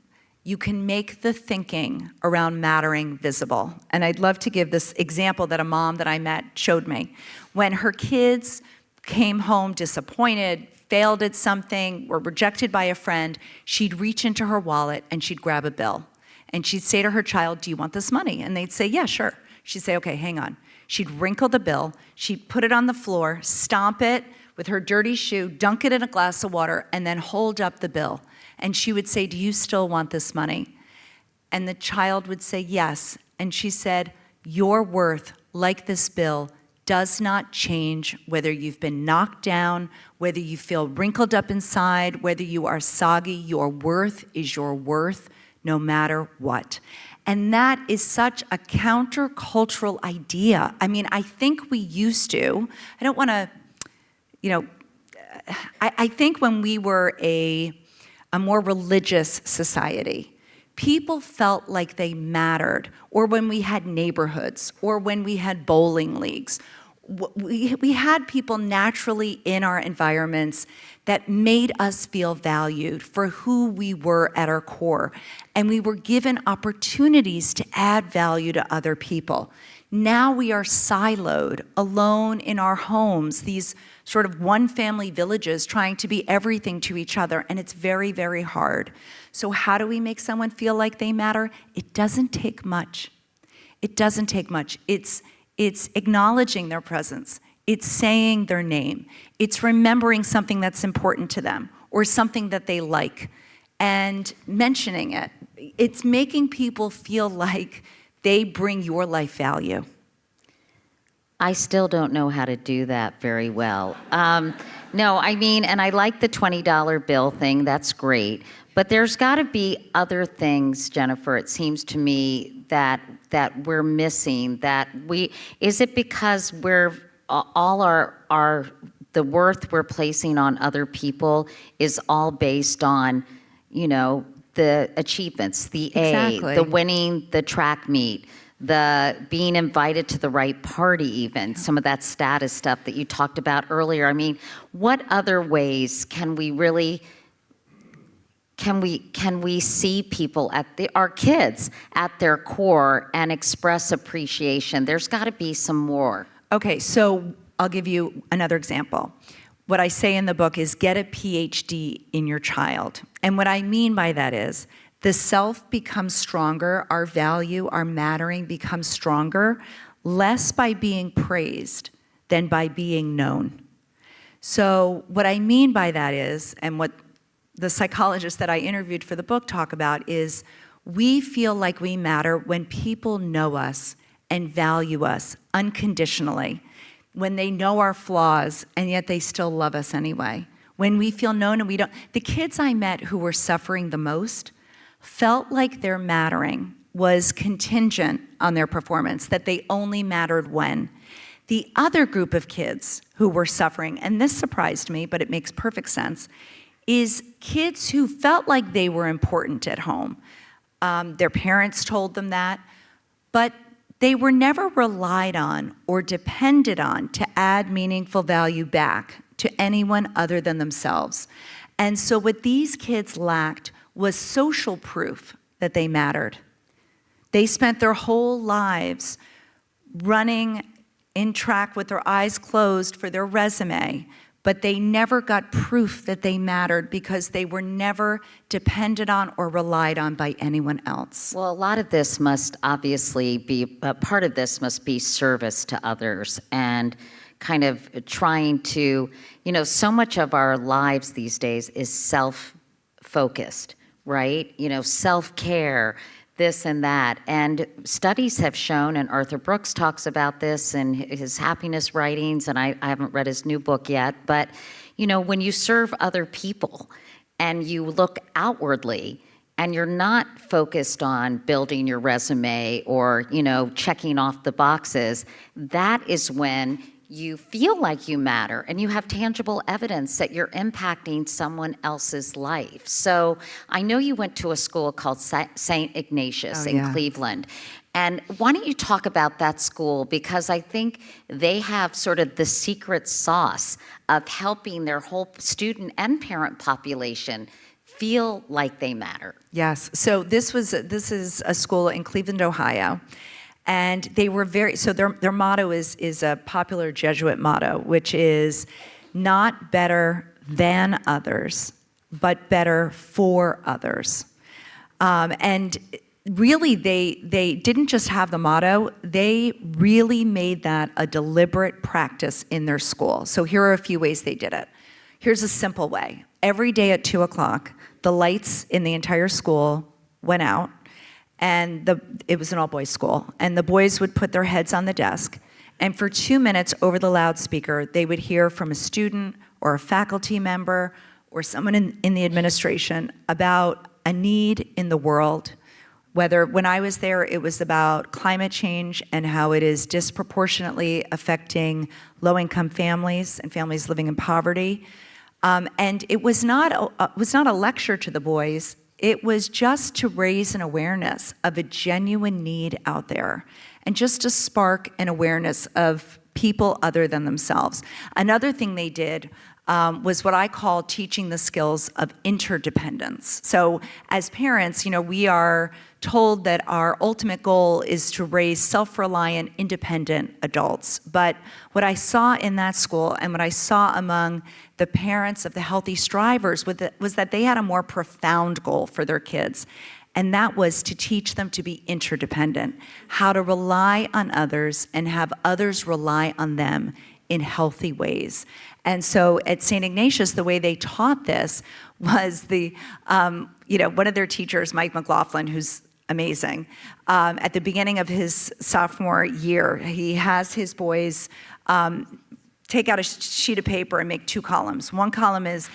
you can make the thinking around mattering visible. And I'd love to give this example that a mom that I met showed me. When her kids came home disappointed, failed at something, were rejected by a friend, she'd reach into her wallet and she'd grab a bill. And she'd say to her child, "Do you want this money?" And they'd say, "Yeah, sure." She'd say, "Okay, hang on." She'd wrinkle the bill, she'd put it on the floor, stomp it with her dirty shoe, dunk it in a glass of water, and then hold up the bill. And she would say, "Do you still want this money?" And the child would say, "Yes." And she said, "Your worth, like this bill, does not change whether you've been knocked down, whether you feel wrinkled up inside, whether you are soggy. Your worth is your worth, no matter what." And that is such a countercultural idea. I mean, I think we used to, I don't want to, I think when we were a more religious society, people felt like they mattered, or when we had neighborhoods, or when we had bowling leagues. We had people naturally in our environments that made us feel valued for who we were at our core. And we were given opportunities to add value to other people. Now we are siloed, alone in our homes, these sort of one-family villages trying to be everything to each other, and it's very, very hard. So how do we make someone feel like they matter? It doesn't take much. It doesn't take much. It's acknowledging their presence. It's saying their name. It's remembering something that's important to them or something that they like and mentioning it. It's making people feel like they bring your life value. I still don't know how to do that very well. No, I mean, and I like the $20 bill thing, that's great. But there's gotta be other things, Jennifer, it seems to me, that we're missing, is it because we're, all the worth we're placing on other people is all based on, the achievements, the Exactly. the winning the track meet, the being invited to the right party even, some of that status stuff that you talked about earlier. I mean, what other ways can we really, can we see people our kids at their core and express appreciation? There's gotta be some more. Okay, so I'll give you another example. What I say in the book is get a PhD in your child. And what I mean by that is the self becomes stronger, our value, our mattering becomes stronger, less by being praised than by being known. So what I mean by that is, and what the psychologists that I interviewed for the book talk about is, we feel like we matter when people know us and value us unconditionally, when they know our flaws and yet they still love us anyway. When we feel known and we don't. The kids I met who were suffering the most felt like their mattering was contingent on their performance, that they only mattered when. The other group of kids who were suffering, and this surprised me, but it makes perfect sense, is kids who felt like they were important at home. Their parents told them that, but they were never relied on or depended on to add meaningful value back to anyone other than themselves. And so what these kids lacked was social proof that they mattered. They spent their whole lives running in track with their eyes closed for their resume, but they never got proof that they mattered because they were never depended on or relied on by anyone else. Well, a lot of this must obviously be, part of this must be service to others and kind of trying to, so much of our lives these days is self-focused, right? Self-care, this and that. And studies have shown, and Arthur Brooks talks about this in his happiness writings, and I haven't read his new book yet, but when you serve other people and you look outwardly and you're not focused on building your resume or, checking off the boxes, that is when you feel like you matter and you have tangible evidence that you're impacting someone else's life. So I know you went to a school called St. Ignatius in Cleveland. And why don't you talk about that school? Because I think they have sort of the secret sauce of helping their whole student and parent population feel like they matter. Yes, so this is a school in Cleveland, Ohio. And they were their motto is a popular Jesuit motto, which is not better than others, but better for others. And really, they didn't just have the motto, they really made that a deliberate practice in their school. So here are a few ways they did it. Here's a simple way. Every day at 2:00, the lights in the entire school went out. And it was an all-boys school. And the boys would put their heads on the desk. And for 2 minutes over the loudspeaker, they would hear from a student or a faculty member or someone in the administration about a need in the world. When I was there, it was about climate change and how it is disproportionately affecting low-income families and families living in poverty. And it was not a lecture to the boys. It was just to raise an awareness of a genuine need out there and just to spark an awareness of people other than themselves. Another thing they did was what I call teaching the skills of interdependence. So as parents, we are told that our ultimate goal is to raise self-reliant, independent adults. But what I saw in that school and what I saw among the parents of the healthy strivers was that they had a more profound goal for their kids. And that was to teach them to be interdependent, how to rely on others and have others rely on them in healthy ways. And so at St. Ignatius, the way they taught this was one of their teachers, Mike McLaughlin, who's amazing. At the beginning of his sophomore year, he has his boys take out a sheet of paper and make 2 columns. One column is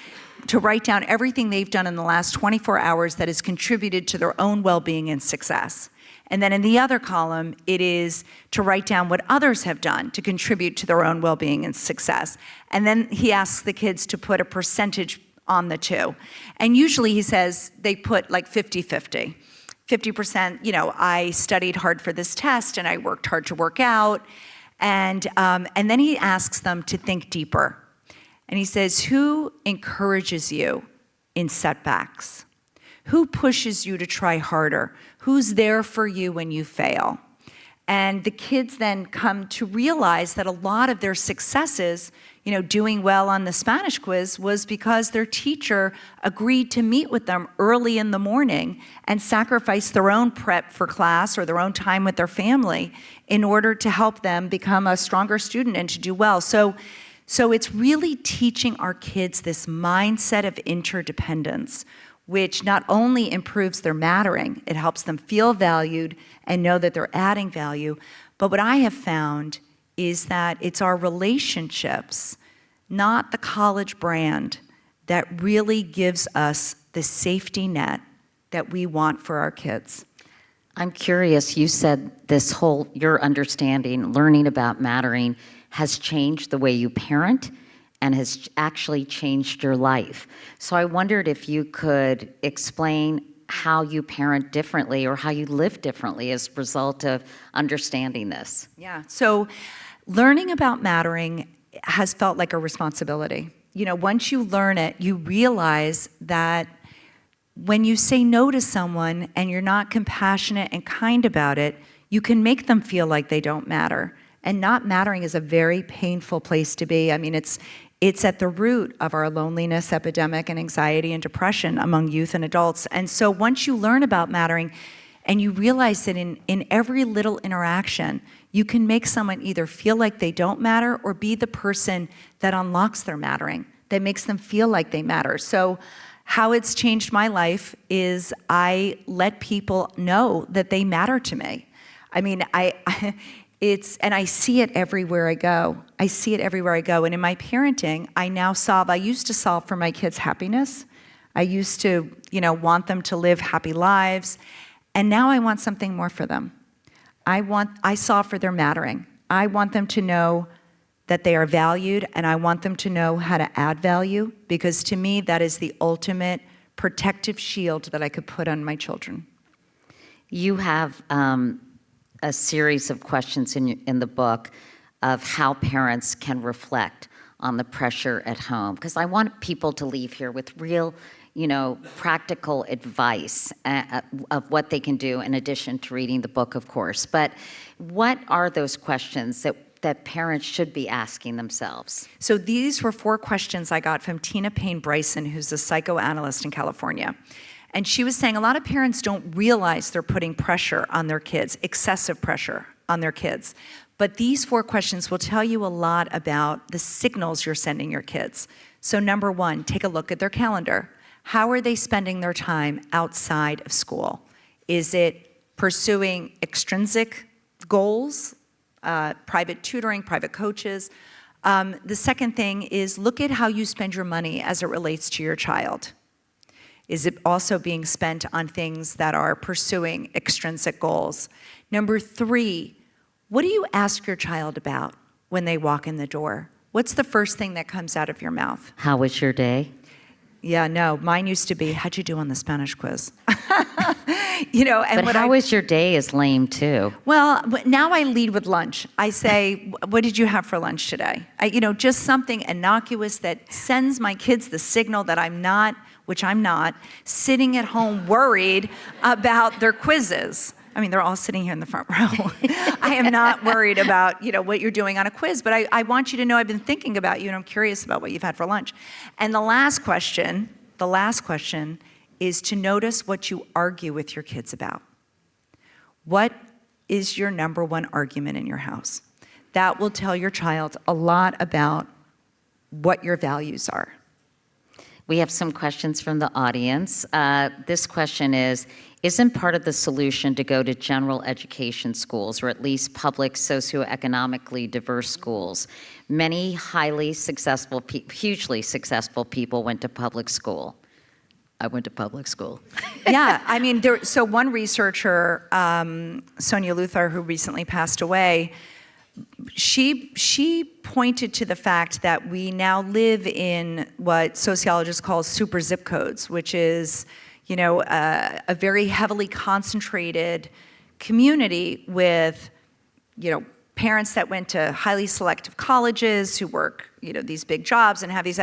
to write down everything they've done in the last 24 hours that has contributed to their own well-being and success. And then in the other column, it is to write down what others have done to contribute to their own well-being and success. And then he asks the kids to put a percentage on the 2. And usually he says they put like 50-50. 50%, I studied hard for this test and I worked hard to work out. And then he asks them to think deeper. And he says, who encourages you in setbacks? Who pushes you to try harder? Who's there for you when you fail? And the kids then come to realize that a lot of their successes, doing well on the Spanish quiz, was because their teacher agreed to meet with them early in the morning and sacrifice their own prep for class or their own time with their family in order to help them become a stronger student and to do well. So it's really teaching our kids this mindset of interdependence, which not only improves their mattering, it helps them feel valued and know that they're adding value, but what I have found is that it's our relationships, not the college brand, that really gives us the safety net that we want for our kids. I'm curious, you said your understanding, learning about mattering, has changed the way you parent and has actually changed your life. So I wondered if you could explain how you parent differently or how you live differently as a result of understanding this. Yeah, so learning about mattering has felt like a responsibility. Once you learn it, you realize that when you say no to someone and you're not compassionate and kind about it, you can make them feel like they don't matter. And not mattering is a very painful place to be. I mean, it's at the root of our loneliness epidemic and anxiety and depression among youth and adults. And so once you learn about mattering and you realize that in every little interaction, you can make someone either feel like they don't matter or be the person that unlocks their mattering, that makes them feel like they matter. So how it's changed my life is I let people know that they matter to me. I mean, and I see it everywhere I go. I see it everywhere I go. And in my parenting, I used to solve for my kids' happiness. I used to, want them to live happy lives. And now I want something more for them. I solve for their mattering. I want them to know that they are valued, and I want them to know how to add value, because to me, that is the ultimate protective shield that I could put on my children. You have a series of questions in the book of how parents can reflect on the pressure at home, because I want people to leave here with real, practical advice of what they can do in addition to reading the book, of course. But what are those questions that parents should be asking themselves? So these were 4 questions I got from Tina Payne Bryson, who's a psychoanalyst in California. And she was saying a lot of parents don't realize they're putting pressure on their kids, excessive pressure on their kids. But these 4 questions will tell you a lot about the signals you're sending your kids. So number 1, take a look at their calendar. How are they spending their time outside of school? Is it pursuing extrinsic goals, private tutoring, private coaches? The second thing is look at how you spend your money as it relates to your child. Is it also being spent on things that are pursuing extrinsic goals? Number 3, what do you ask your child about when they walk in the door? What's the first thing that comes out of your mouth? How was your day? Yeah, no, mine used to be, how'd you do on the Spanish quiz? And But what how is your day is lame too. well, now I lead with lunch. I say, what did you have for lunch today? Just something innocuous that sends my kids the signal that I'm not, which I'm not, sitting at home worried about their quizzes. I mean, they're all sitting here in the front row. I am not worried about, what you're doing on a quiz, but I want you to know I've been thinking about you and I'm curious about what you've had for lunch. And the last question is to notice what you argue with your kids about. What is your number one argument in your house? That will tell your child a lot about what your values are. We have some questions from the audience. This question is, isn't part of the solution to go to general education schools, or at least public socioeconomically diverse schools? Many highly successful, hugely successful people went to public school. I went to public school. Yeah, I mean, so one researcher, Sonia Luthar, who recently passed away, she pointed to the fact that we now live in what sociologists call super zip codes, which is, a very heavily concentrated community with, parents that went to highly selective colleges who work, these big jobs and have these,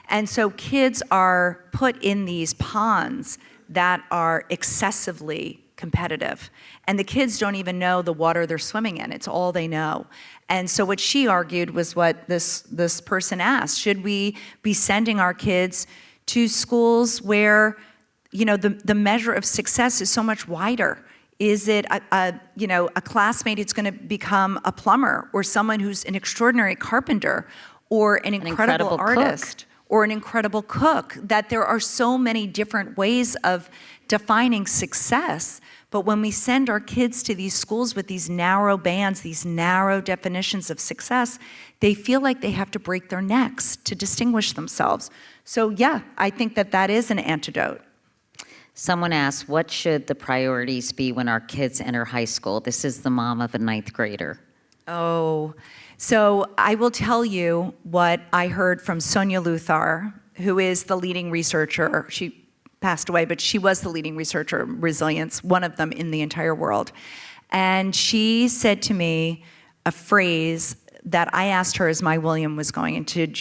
and so kids are put in these ponds that are excessively competitive. And the kids don't even know the water they're swimming in. It's all they know. And so what she argued was what this person asked. Should we be sending our kids to schools where, the measure of success is so much wider? Is it a classmate who's going to become a plumber, or someone who's an extraordinary carpenter, or an incredible artist, or an incredible cook? That there are so many different ways of defining success. But when we send our kids to these schools with these narrow bands, these narrow definitions of success, they feel like they have to break their necks to distinguish themselves. So yeah, I think that is an antidote. Someone asked, what should the priorities be when our kids enter high school? This is the mom of a 9th grader. Oh, so I will tell you what I heard from Sonia Luthar, who is the leading researcher. She passed away, but she was the leading researcher in resilience, one of them in the entire world. And she said to me a phrase that I asked her as my William was going into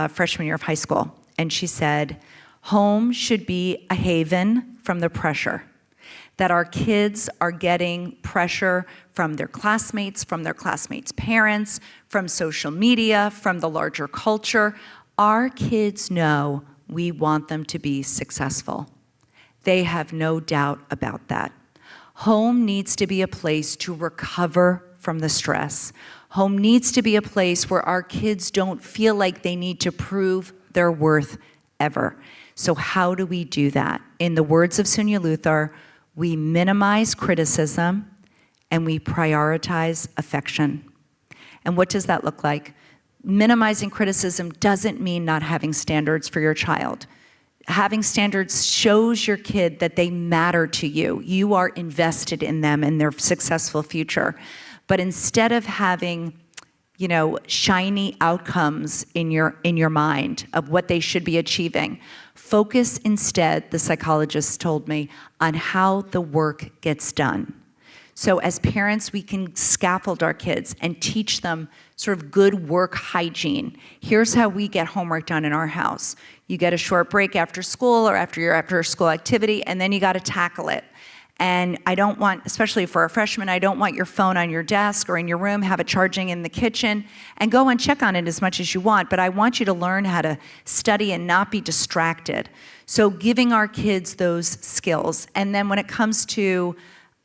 freshman year of high school. And she said, home should be a haven from the pressure. That our kids are getting pressure from their classmates parents, from social media, from the larger culture. Our kids know we want them to be successful. They have no doubt about that. Home needs to be a place to recover from the stress. Home needs to be a place where our kids don't feel like they need to prove their worth ever. So how do we do that? In the words of Sonia Luthar, we minimize criticism and we prioritize affection. And what does that look like? Minimizing criticism doesn't mean not having standards for your child. Having standards shows your kid that they matter to you. You are invested in them and their successful future. But instead of having, shiny outcomes in your mind of what they should be achieving, focus instead, the psychologist told me, on how the work gets done. So as parents, we can scaffold our kids and teach them sort of good work hygiene. Here's how we get homework done in our house. You get a short break after school or after your after-school activity, and then you got to tackle it. And I don't want, especially for a freshman, I don't want your phone on your desk or in your room, have it charging in the kitchen, and go and check on it as much as you want, but I want you to learn how to study and not be distracted. So giving our kids those skills. And then when it comes to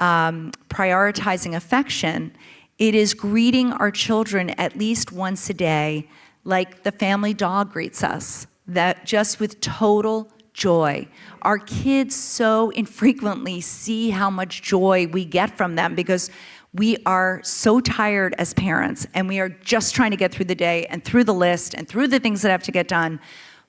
prioritizing affection, it is greeting our children at least once a day like the family dog greets us, that just with total joy. Our kids so infrequently see how much joy we get from them because we are so tired as parents and we are just trying to get through the day and through the list and through the things that have to get done.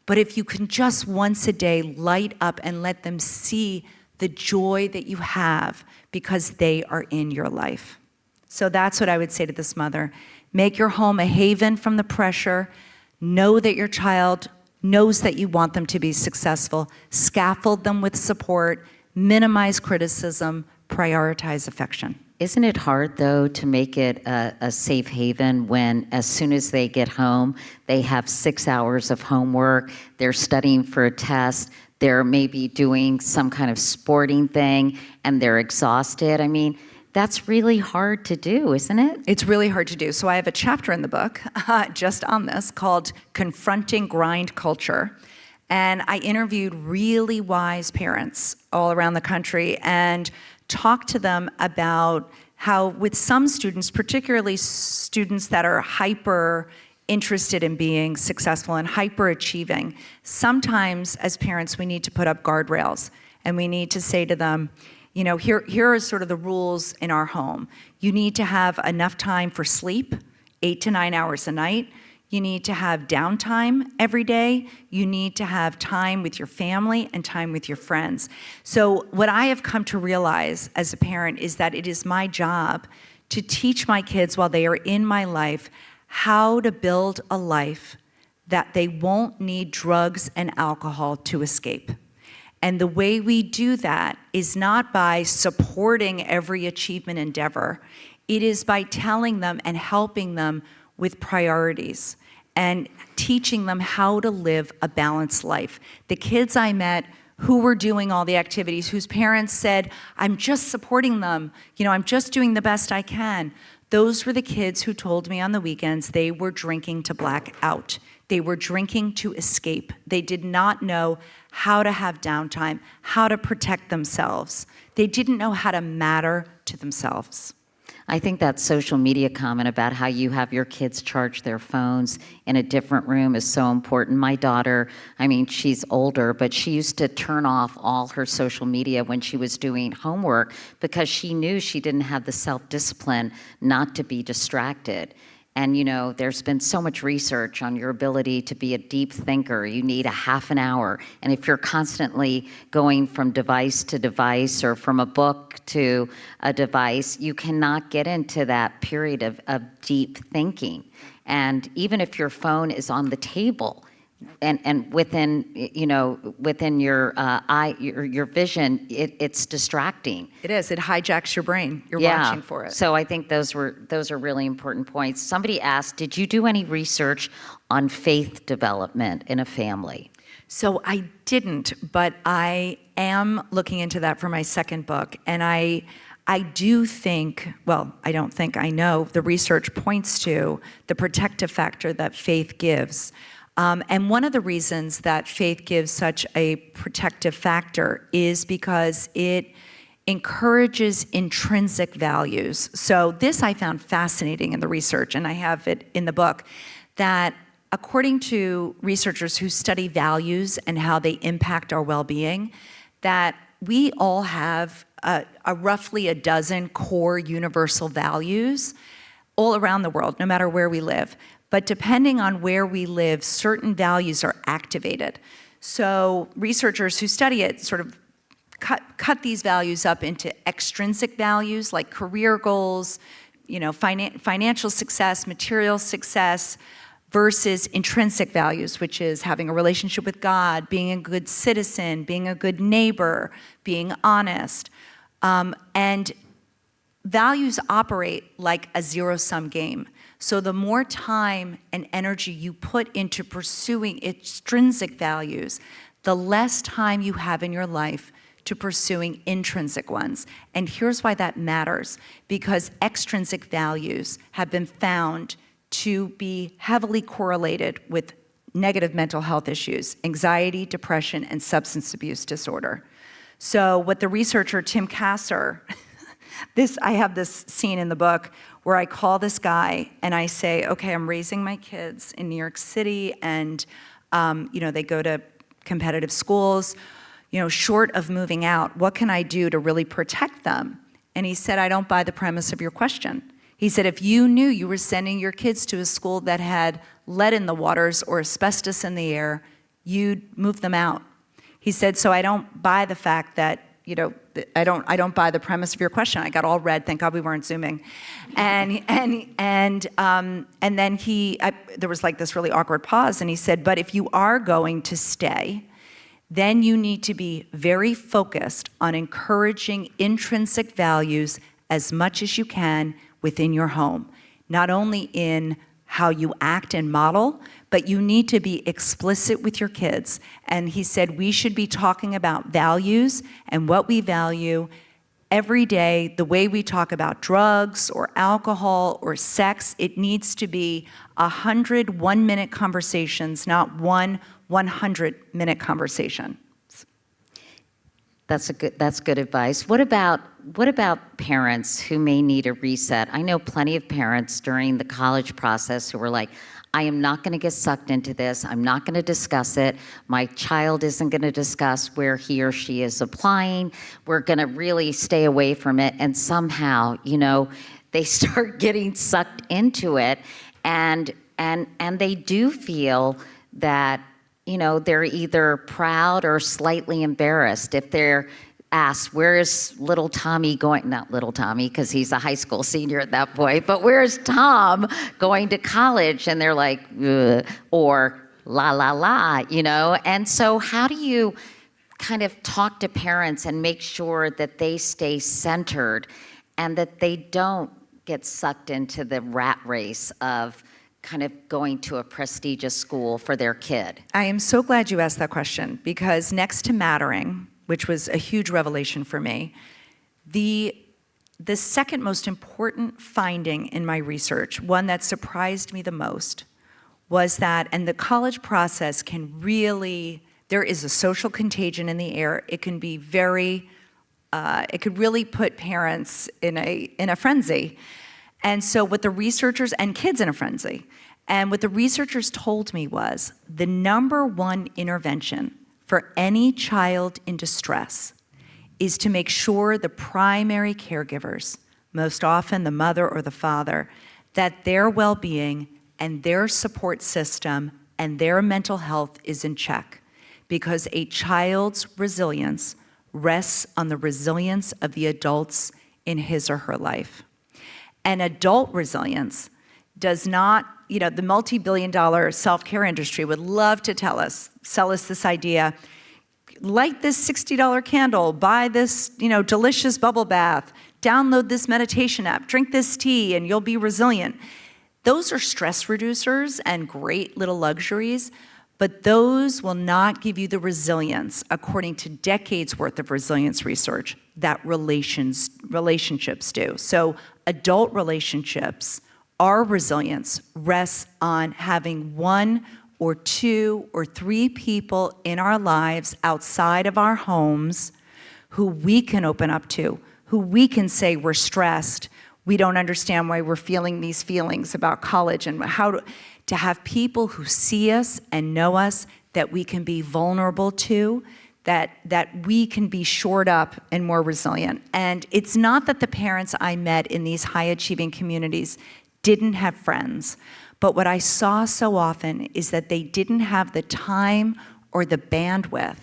But if you can just once a day light up and let them see the joy that you have because they are in your life. So that's what I would say to this mother. Make your home a haven from the pressure. Know that your child knows that you want them to be successful. Scaffold them with support. Minimize criticism. prioritize affection. Isn't it hard, though, to make it a safe haven when, as soon as they get home, they have 6 hours of homework, they're studying for a test, they're maybe doing some kind of sporting thing, and they're exhausted? I mean, that's really hard to do, isn't it? It's really hard to do. So I have a chapter in the book just on this called Confronting Grind Culture. And I interviewed really wise parents all around the country and talked to them about how with some students, particularly students that are hyper interested in being successful and hyper achieving, sometimes as parents we need to put up guardrails and we need to say to them, you know, here are sort of the rules in our home. You need to have enough time for sleep, 8 to 9 hours a night. You need to have downtime every day. You need to have time with your family and time with your friends. So what I have come to realize as a parent is that it is my job to teach my kids while they are in my life how to build a life that they won't need drugs and alcohol to escape. And the way we do that is not by supporting every achievement endeavor. It is by telling them and helping them with priorities and teaching them how to live a balanced life. The kids I met who were doing all the activities, whose parents said, I'm just supporting them, you know, I'm just doing the best I can. Those were the kids who told me on the weekends they were drinking to black out. They were drinking to escape. They did not know how to have downtime, how to protect themselves. They didn't know how to matter to themselves. I think that social media comment about how you have your kids charge their phones in a different room is so important. My daughter, I mean, she's older, but she used to turn off all her social media when she was doing homework because she knew she didn't have the self-discipline not to be distracted. And, you know, there's been so much research on your ability to be a deep thinker. You need a half an hour. And if you're constantly going from device to device or from a book to a device, you cannot get into that period of deep thinking. And even if your phone is on the table, and within, you know, within your your vision, it's distracting. It is. It hijacks your brain. You're watching for it. So I think those are really important points. Somebody asked, did you do any research on faith development in a family? So I didn't, but I am looking into that for my second book. And I do think, well, I don't think, I know the research points to the protective factor that faith gives. And one of the reasons that faith gives such a protective factor is because it encourages intrinsic values. So this I found fascinating in the research, and I have it in the book, that according to researchers who study values and how they impact our well-being, that we all have roughly a dozen core universal values all around the world, no matter where we live. But depending on where we live, certain values are activated. So researchers who study it sort of cut these values up into extrinsic values like career goals, you know, financial success, material success, versus intrinsic values, which is having a relationship with God, being a good citizen, being a good neighbor, being honest. And values operate like a zero-sum game. So the more time and energy you put into pursuing extrinsic values, the less time you have in your life to pursuing intrinsic ones. And here's why that matters. Because extrinsic values have been found to be heavily correlated with negative mental health issues, anxiety, depression, and substance abuse disorder. So what the researcher Tim Kasser, I have this scene in the book where I call this guy and I say, okay, I'm raising my kids in New York City and, you know, they go to competitive schools, you know, short of moving out, what can I do to really protect them? And he said, I don't buy the premise of your question. He said, if you knew you were sending your kids to a school that had lead in the waters or asbestos in the air, you'd move them out. He said, so I don't buy the fact that, you know, I don't buy the premise of your question. I got all red. Thank God we weren't Zooming. And then there was like this really awkward pause, and he said, but if you are going to stay, then you need to be very focused on encouraging intrinsic values as much as you can within your home, not only in how you act and model, but you need to be explicit with your kids. And he said we should be talking about values and what we value every day. The way we talk about drugs or alcohol or sex, it needs to be 100 one-minute conversations, not one 100-minute conversation. That's good advice. What about parents who may need a reset? I know plenty of parents during the college process who were like, I am not going to get sucked into this. I'm not going to discuss it. My child isn't going to discuss where he or she is applying. We're going to really stay away from it. And somehow, they start getting sucked into it, and they do feel that they're either proud or slightly embarrassed if they're asked, where is little Tommy going? Not little Tommy, because he's a high school senior at that point, but where's Tom going to college? And they're like, ugh, or la, la, la, And so how do you kind of talk to parents and make sure that they stay centered and that they don't get sucked into the rat race of kind of going to a prestigious school for their kid? I am so glad you asked that question, because next to mattering, which was a huge revelation for me, the second most important finding in my research, one that surprised me the most, was that, and the college process can really, there is a social contagion in the air. It can be it could really put parents in a frenzy. And so what the researchers, and kids in a frenzy, and what the researchers told me was the number one intervention for any child in distress is to make sure the primary caregivers, most often the mother or the father, that their well-being and their support system and their mental health is in check. Because a child's resilience rests on the resilience of the adults in his or her life. And adult resilience does not, the multi-billion-dollar self-care industry would love to sell us this idea, light this $60 candle, buy this, delicious bubble bath, download this meditation app, drink this tea, and you'll be resilient. Those are stress reducers and great little luxuries, but those will not give you the resilience, according to decades worth of resilience research, that relationships do. So adult relationships, our resilience rests on having one or two or three people in our lives outside of our homes who we can open up to, who we can say we're stressed, we don't understand why we're feeling these feelings about college, and how to have people who see us and know us that we can be vulnerable to, that we can be shored up and more resilient. And it's not that the parents I met in these high-achieving communities didn't have friends, but what I saw so often is that they didn't have the time or the bandwidth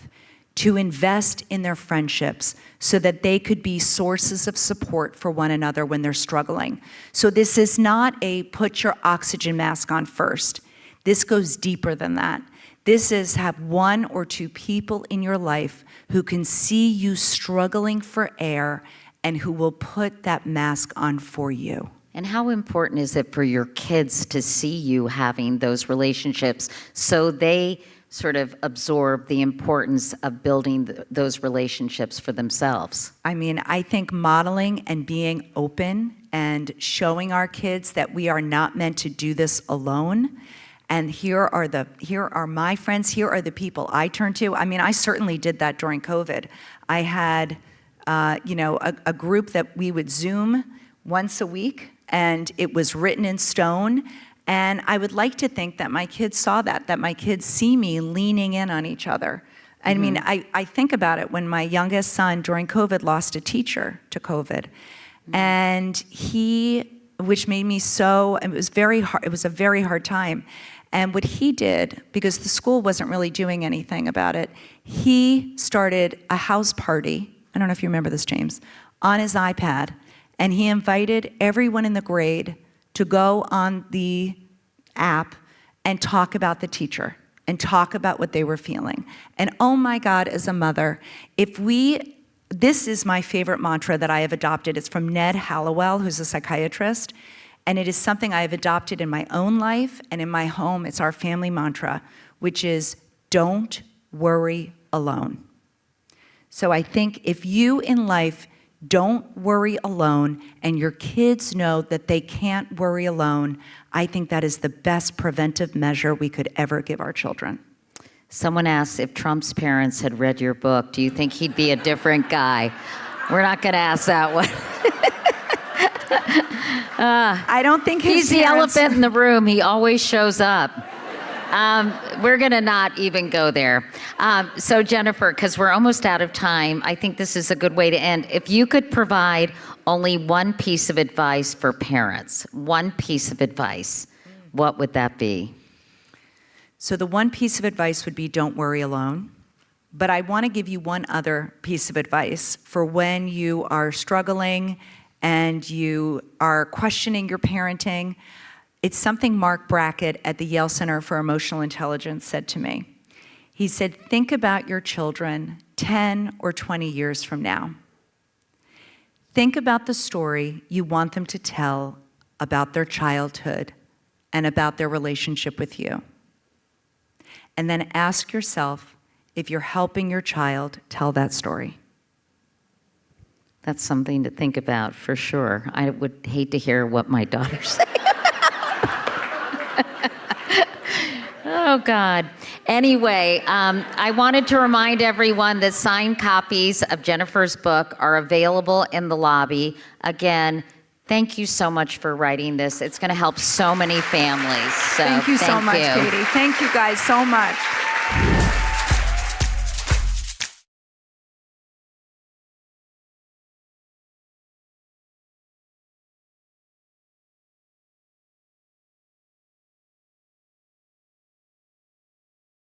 to invest in their friendships so that they could be sources of support for one another when they're struggling. So this is not a put your oxygen mask on first. This goes deeper than that. This is have one or two people in your life who can see you struggling for air and who will put that mask on for you. And how important is it for your kids to see you having those relationships so they sort of absorb the importance of building those relationships for themselves? I mean, I think modeling and being open and showing our kids that we are not meant to do this alone. And here are my friends, here are the people I turn to. I mean, I certainly did that during COVID. I had, a group that we would Zoom once a week, and it was written in stone. And I would like to think that my kids saw that my kids see me leaning in on each other. I mean, I think about it when my youngest son during COVID lost a teacher to COVID. And which made me it was very hard, it was a very hard time. And what he did, because the school wasn't really doing anything about it, he started a house party, I don't know if you remember this, James, on his iPad. And he invited everyone in the grade to go on the app and talk about the teacher. and talk about what they were feeling. And oh my God, as a mother, this is my favorite mantra that I have adopted. It's from Ned Hallowell, who's a psychiatrist, and it is something I have adopted in my own life and in my home. It's our family mantra, which is don't worry alone. So I think if you in life don't worry alone and your kids know that they can't worry alone, I think that is the best preventive measure we could ever give our children. Someone asked if Trump's parents had read your book, do you think he'd be a different guy? We're not going to ask that one. I don't think he's the elephant in the room. He always shows up. We're going to not even go there. So Jennifer, because we're almost out of time, I think this is a good way to end. If you could provide only one piece of advice for parents, one piece of advice, what would that be? So the one piece of advice would be don't worry alone. But I want to give you one other piece of advice for when you are struggling and you are questioning your parenting. It's something Mark Brackett at the Yale Center for Emotional Intelligence said to me. He said, think about your children 10 or 20 years from now. Think about the story you want them to tell about their childhood and about their relationship with you. And then ask yourself if you're helping your child tell that story. That's something to think about for sure. I would hate to hear what my daughters say. Oh, God. Anyway, I wanted to remind everyone that signed copies of Jennifer's book are available in the lobby. Again, thank you so much for writing this. It's going to help so many families. So Thank you so much, Katie. Thank you guys so much.